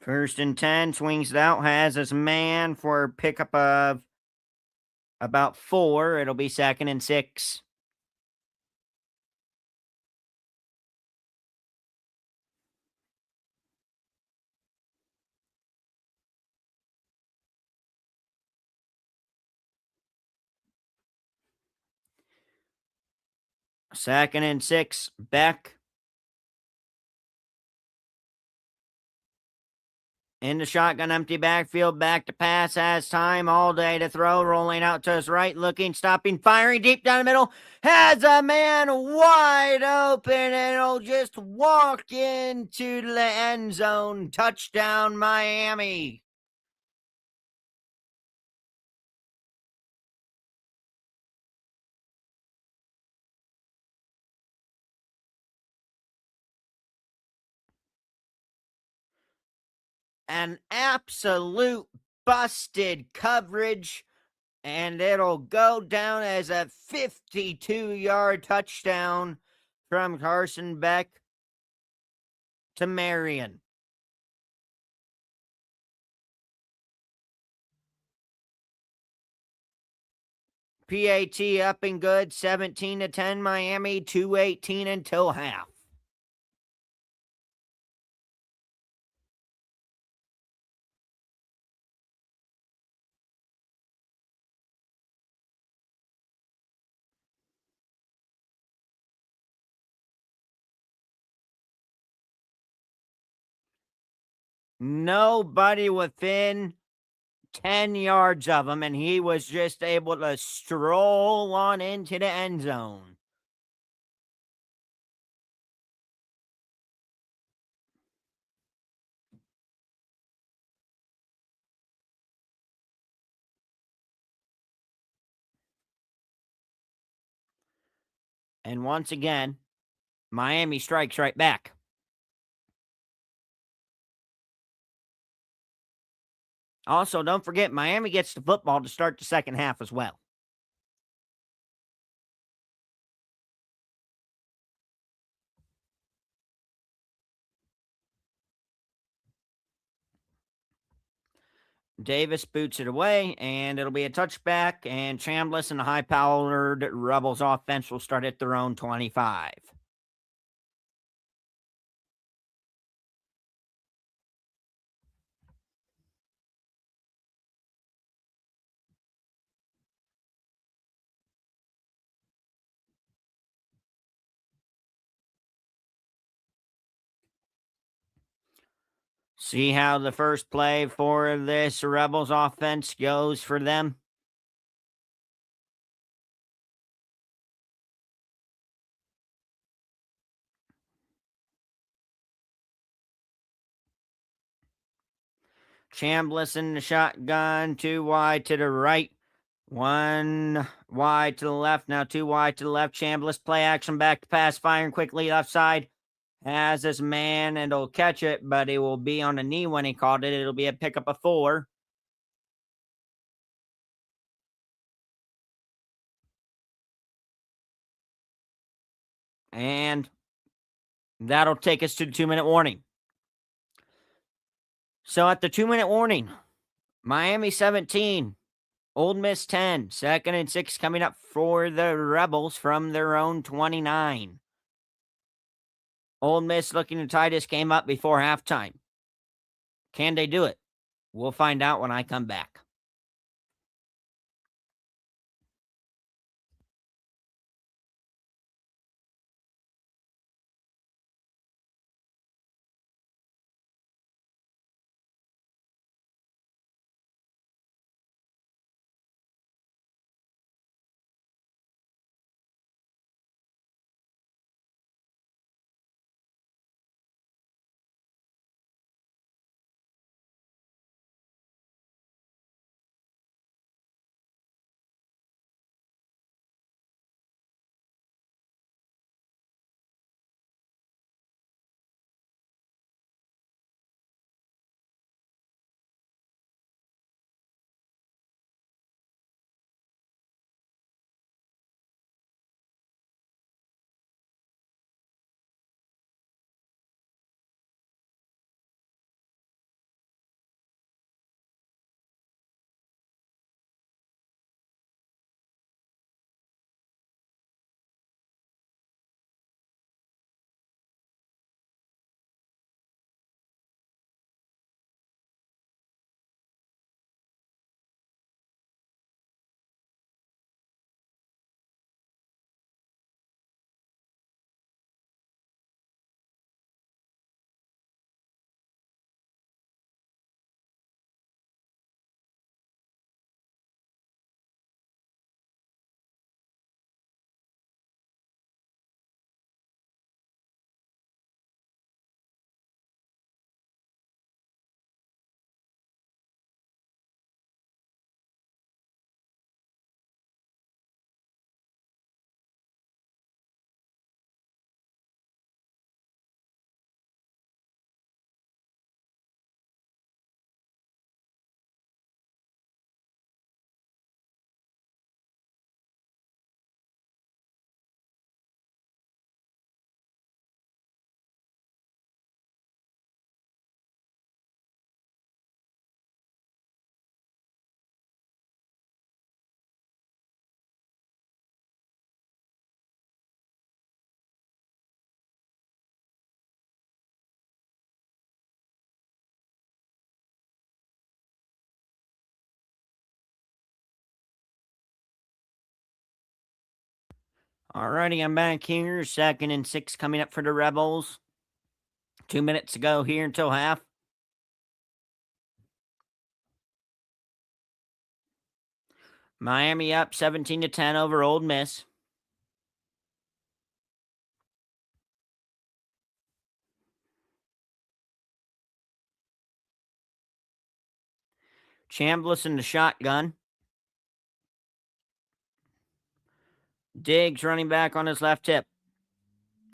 First and 10, swings it out, has his man for a pickup of about 4. It'll be 2nd and 6. Second and 6, Beck. In the shotgun, empty backfield, back to pass, has time all day to throw, rolling out to his right, looking, stopping, firing deep down the middle, has a man wide open, and it'll just walk into the end zone. Touchdown, Miami. An absolute busted coverage, and it'll go down as a 52-yard touchdown from Carson Beck to Marion. PAT up and good, 17-10 Miami, 2:18 until half. Nobody within 10 yards of him, and he was just able to stroll on into the end zone. And once again, Miami strikes right back. Also, don't forget, Miami gets the football to start the second half as well. Davis boots it away, and it'll be a touchback, and Chambliss and the high-powered Rebels offense will start at their own 25. See how the first play for this Rebels offense goes for them? Chambliss in the shotgun, 2 wide to the right, 1 wide to the left, now 2 wide to the left. Chambliss play action back to pass, firing quickly left side. Has this man and he'll catch it, but it will be on the knee when he caught it. It'll be a pickup of 4. And that'll take us to the 2-minute warning. So at the 2-minute warning, Miami 17, Old Miss 10, 2nd and 6 coming up for the Rebels from their own 29. Old Miss looking to tie this game up before halftime. Can they do it? We'll find out when I come back. Alrighty, I'm back here. 2nd and 6 coming up for the Rebels. 2 minutes to go here until half. Miami up 17-10 over Old Miss. Chambliss in the shotgun. Diggs running back on his left hip.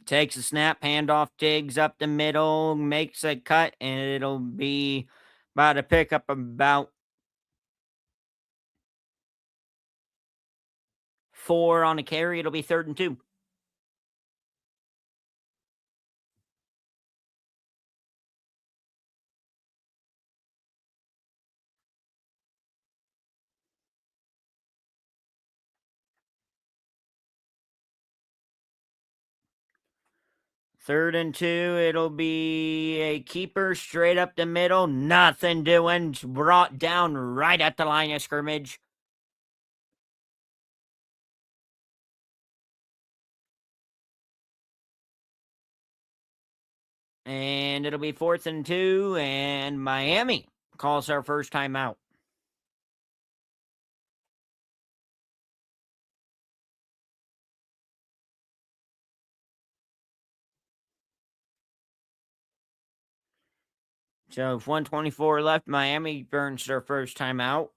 Takes a snap, handoff, Diggs up the middle, makes a cut, and it'll be about a pickup about 4 on a carry. It'll be 3rd and 2. Third and 2, it'll be a keeper straight up the middle. Nothing doing. Brought down right at the line of scrimmage. And it'll be 4th and 2, and Miami calls our first time out. So if 124 left, Miami burns their first time out.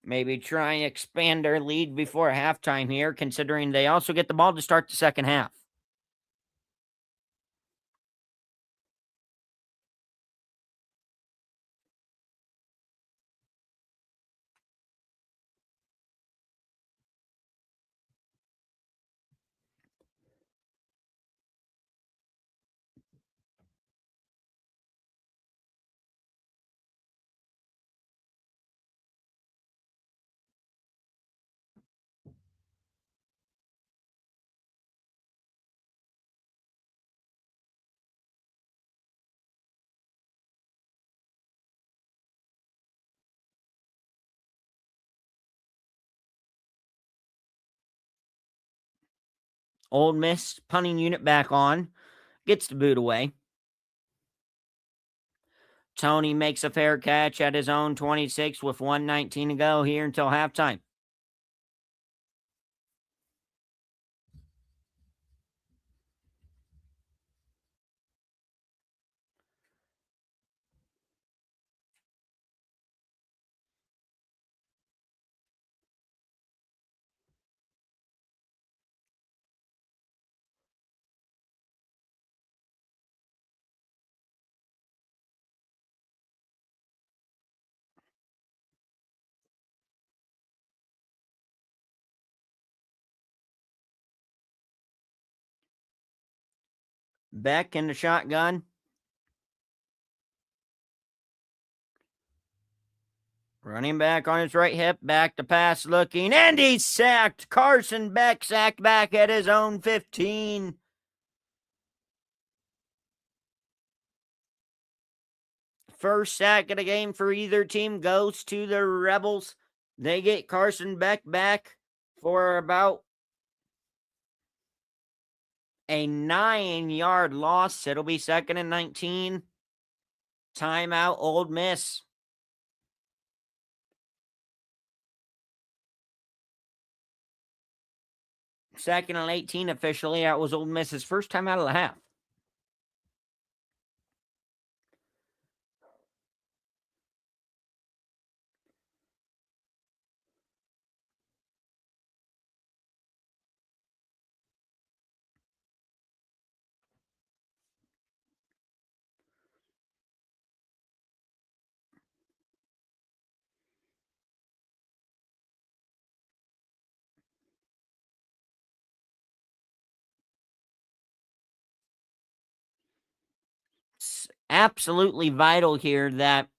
Maybe try and expand their lead before halftime here, considering they also get the ball to start the second half. Ole Miss punting unit back on, gets the boot away. Tony makes a fair catch at his own 26 with 1:19 to go here until halftime. Beck in the shotgun. Running back on his right hip, back to pass looking, and he's sacked. Carson Beck sacked back at his own 15. First sack of the game for either team goes to the Rebels. They get Carson Beck back for about a 9-yard loss. It'll be 2nd and 19. Timeout, Ole Miss. 2nd and 18 officially. That was Ole Miss's first time out of the half. It's absolutely vital here that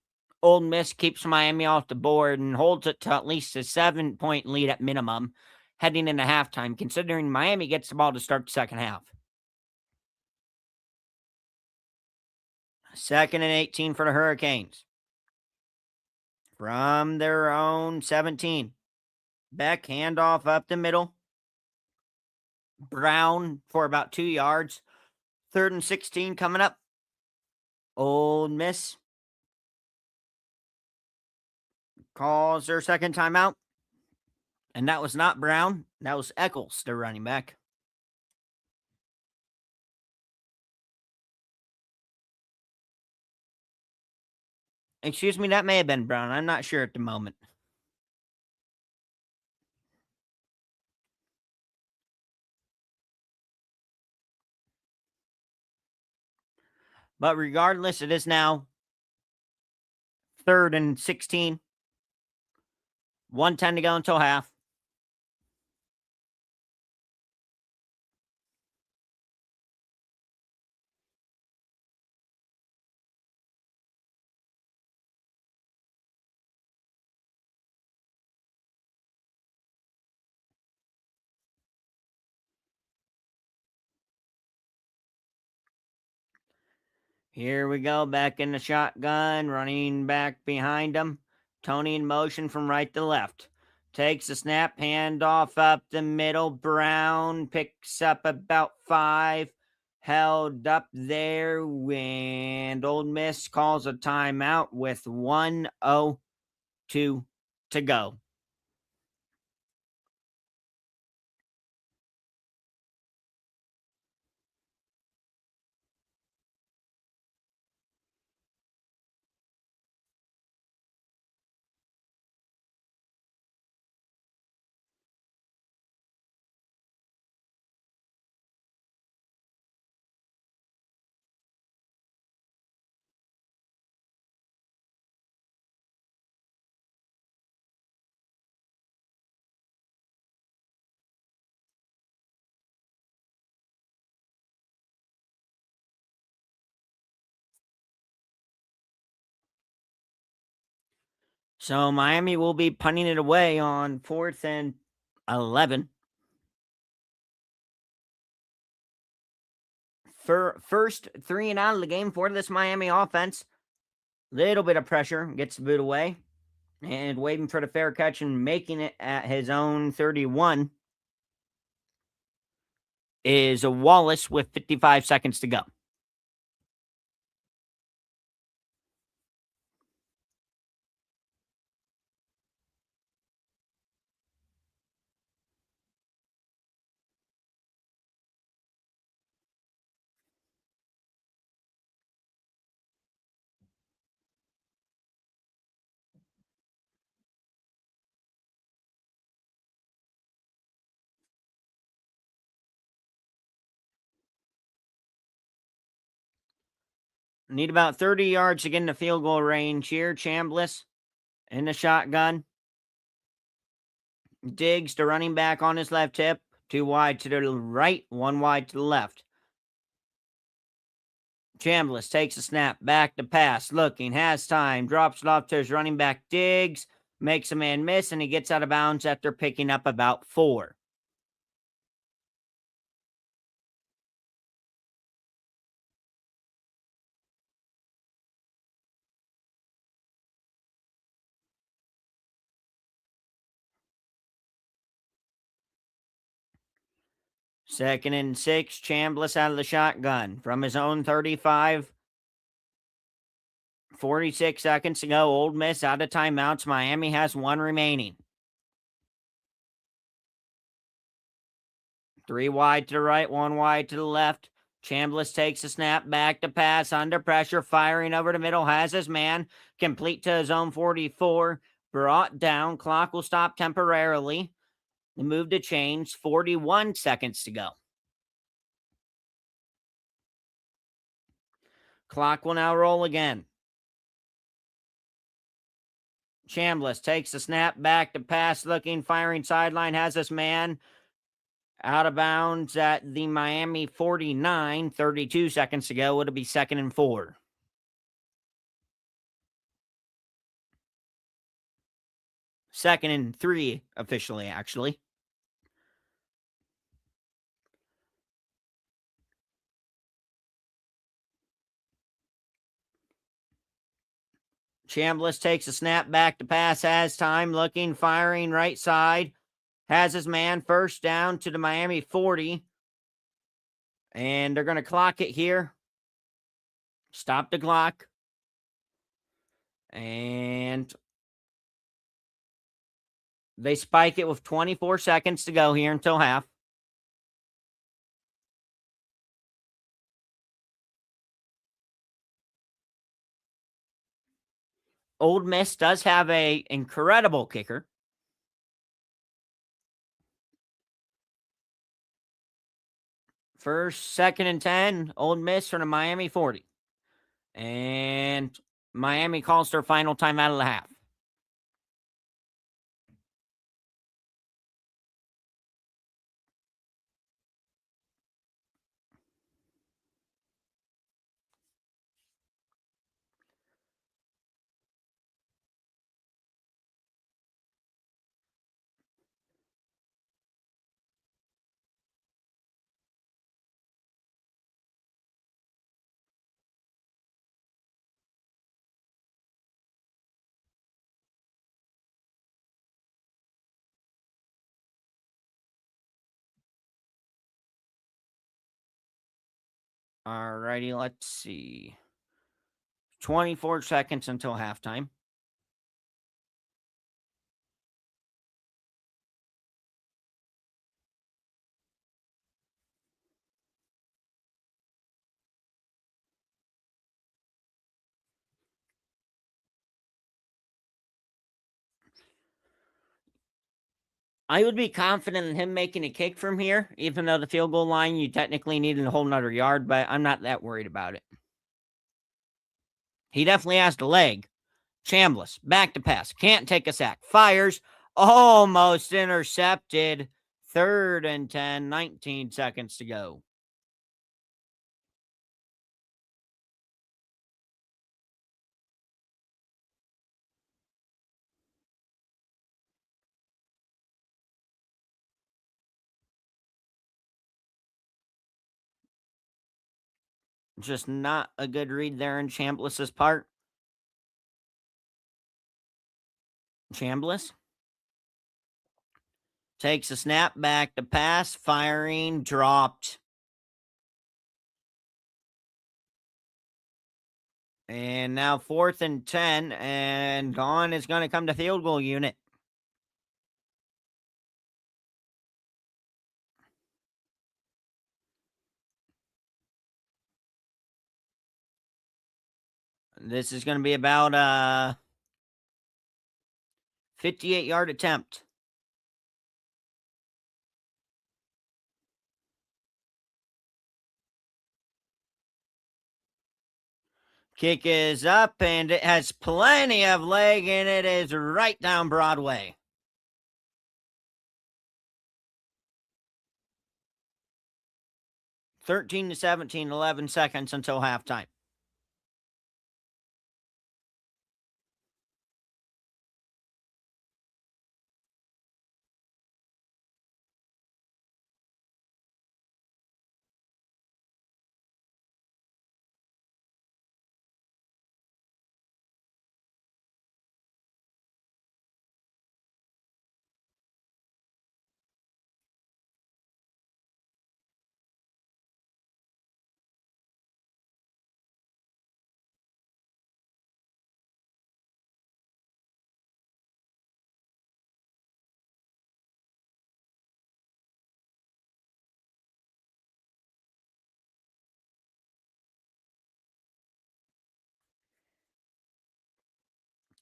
Ole Miss keeps Miami off the board and holds it to at least a 7-point lead at minimum heading into halftime, considering Miami gets the ball to start the second half. 2nd and 18 for the Hurricanes. From their own 17. Beck, handoff up the middle. Brown for about 2 yards. 3rd and 16 coming up. Ole Miss calls their second timeout. And that was not Brown. That was Eccles, their running back. Excuse me, that may have been Brown. I'm not sure at the moment. But regardless, it is now 3rd and 16. 1:10 to go until half. Here we go, back in the shotgun, running back behind him. Tony in motion from right to left. Takes a snap, handoff up the middle. Brown picks up about 5. Held up there, and Old Miss calls a timeout with 1:02 to go. So Miami will be punting it away on 4th and 11. For first 3 and out of the game for this Miami offense. Little bit of pressure, gets the boot away, and waiting for the fair catch and making it at his own 31 is a Wallace with 55 seconds to go. Need about 30 yards to get in the field goal range here. Chambliss in the shotgun. Diggs to running back on his left hip. 2 wide to the right, 1 wide to the left. Chambliss takes a snap, back to pass, looking, has time, drops it off to his running back Diggs, makes a man miss, and he gets out of bounds after picking up about 4. Second and 6, Chambliss out of the shotgun from his own 35. 46 seconds to go. Old Miss out of timeouts. Miami has 1 remaining. 3 wide to the right, 1 wide to the left. Chambliss takes a snap, back to pass, under pressure, firing over the middle, has his man, complete to his own 44, brought down. Clock will stop temporarily. The move to change, 41 seconds to go. Clock will now roll again. Chambliss takes the snap, back to pass, looking, firing sideline, has his man out of bounds at the Miami 49. 32 seconds to go. It'll be 2nd and 4. Second and 3, officially, actually. Chambliss takes a snap, back to pass, has time, looking, firing right side, has his man, first down to the Miami 40. And they're going to clock it here. Stop the clock. And they spike it with 24 seconds to go here until half. Old Miss does have a incredible kicker. First, 2nd and 10, Old Miss from the Miami 40. And Miami calls their final timeout of the half. Alrighty, let's see. 24 seconds until halftime. I would be confident in him making a kick from here, even though the field goal line, you technically needed a whole nother yard, but I'm not that worried about it. He definitely has the leg. Chambliss, back to pass. Can't take a sack. Fires. Almost intercepted. 3rd and 10, 19 seconds to go. Just not a good read there in Chambliss's part. Chambliss takes a snap, back to pass, firing, dropped. And now 4th and 10, and on is going to come to field goal unit. This is going to be about a 58-yard attempt. Kick is up, and it has plenty of leg, and it is right down Broadway. (13 to 17, 11 seconds until halftime.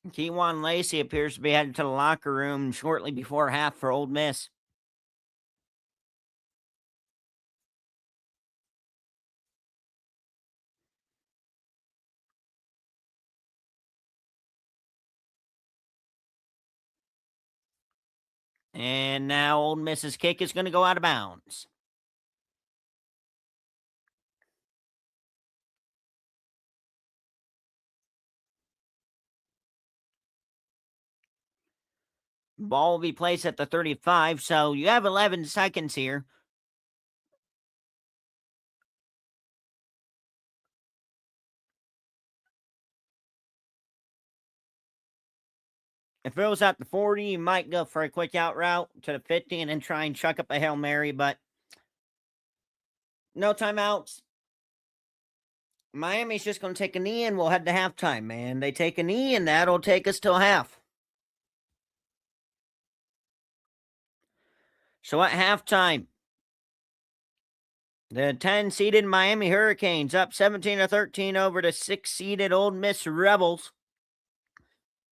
Keywan Lacey appears to be headed to the locker room shortly before half for Ole Miss. And now Ole Miss's kick is going to go out of bounds. Ball will be placed at the 35, so you have 11 seconds here. If it was at the 40, you might go for a quick out route to the 50 and then try and chuck up a Hail Mary, but no timeouts. Miami's just going to take a knee and we'll head to halftime, man. They take a knee and that'll take us till half. So at halftime, the 10-seeded Miami Hurricanes up 17-13 over the 6-seeded Ole Miss Rebels.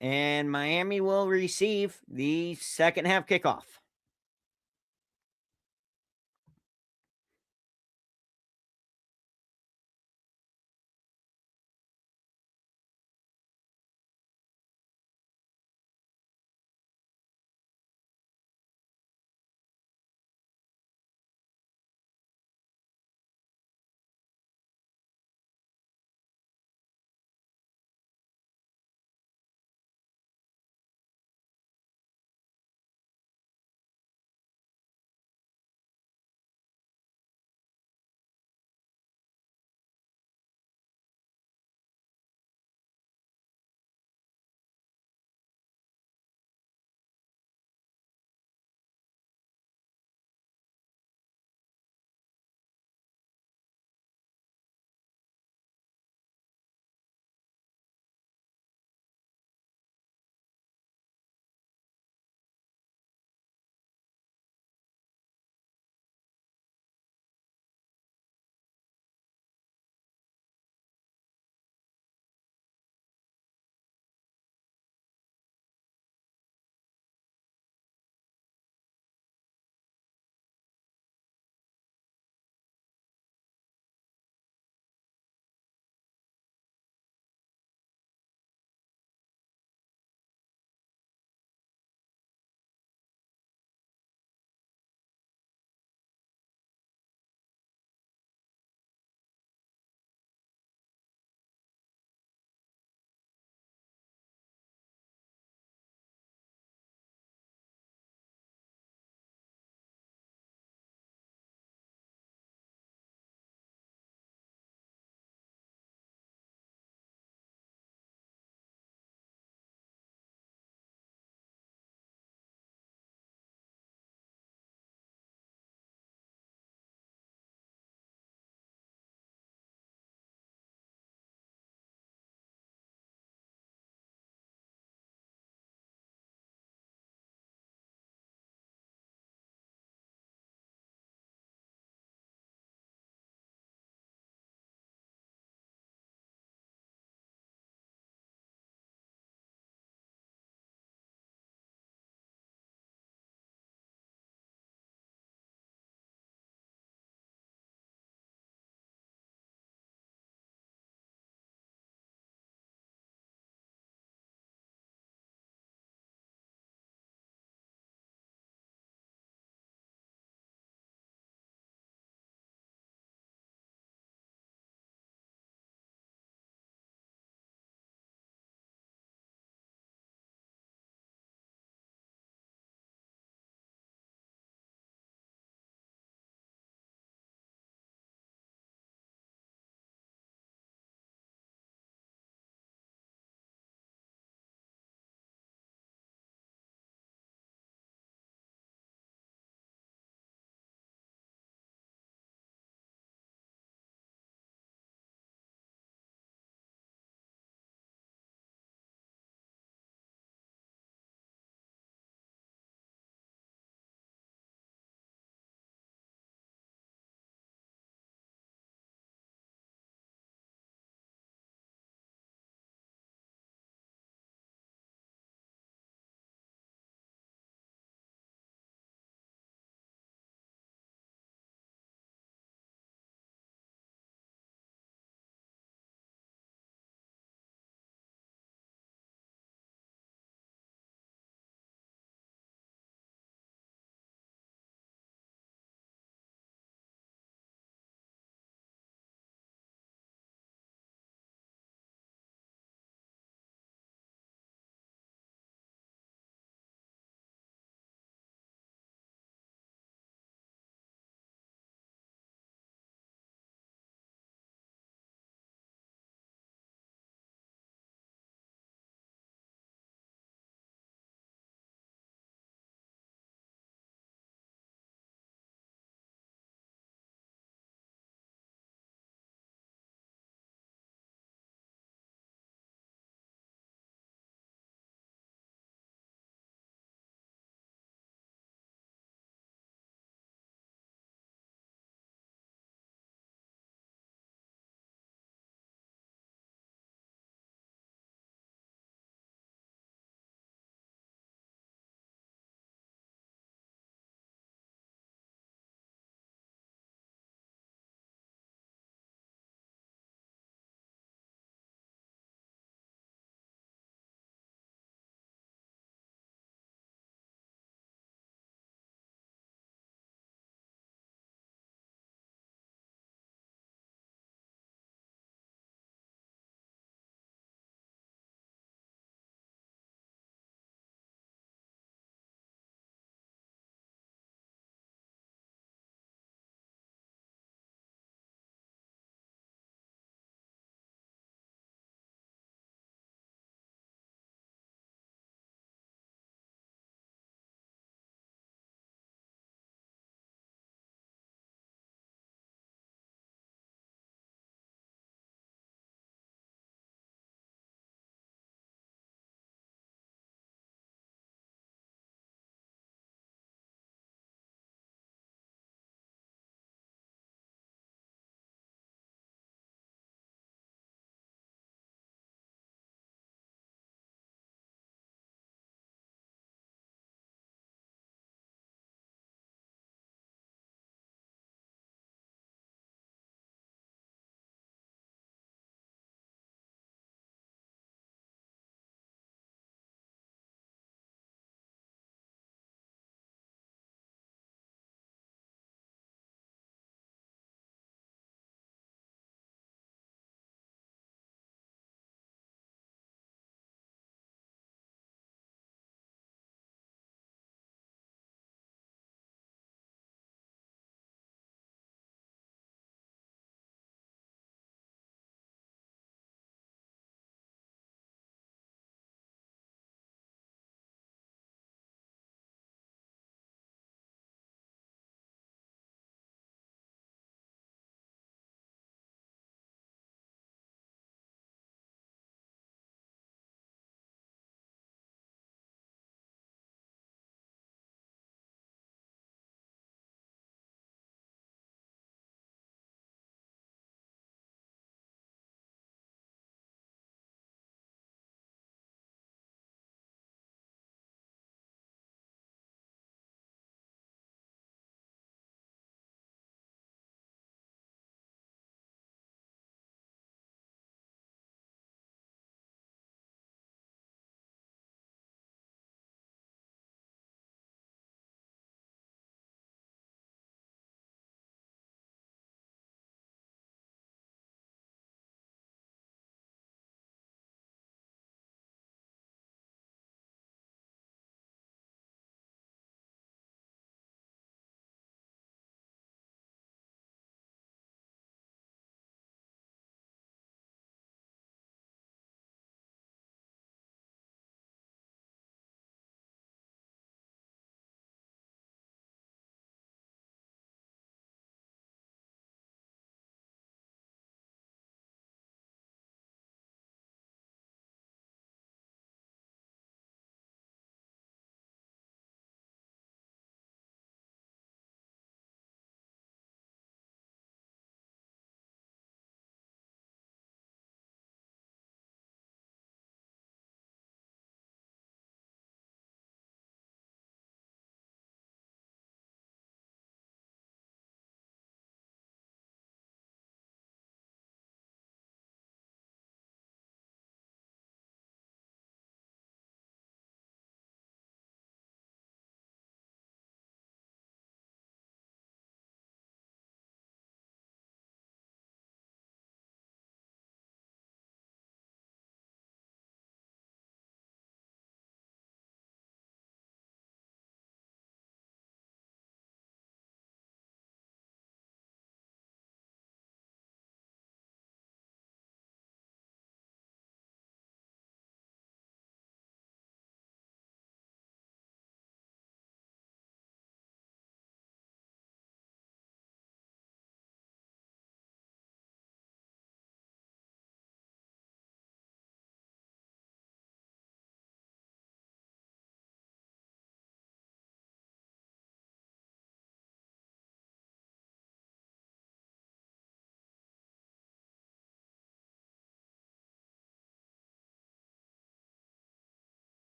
And Miami will receive the second half kickoff.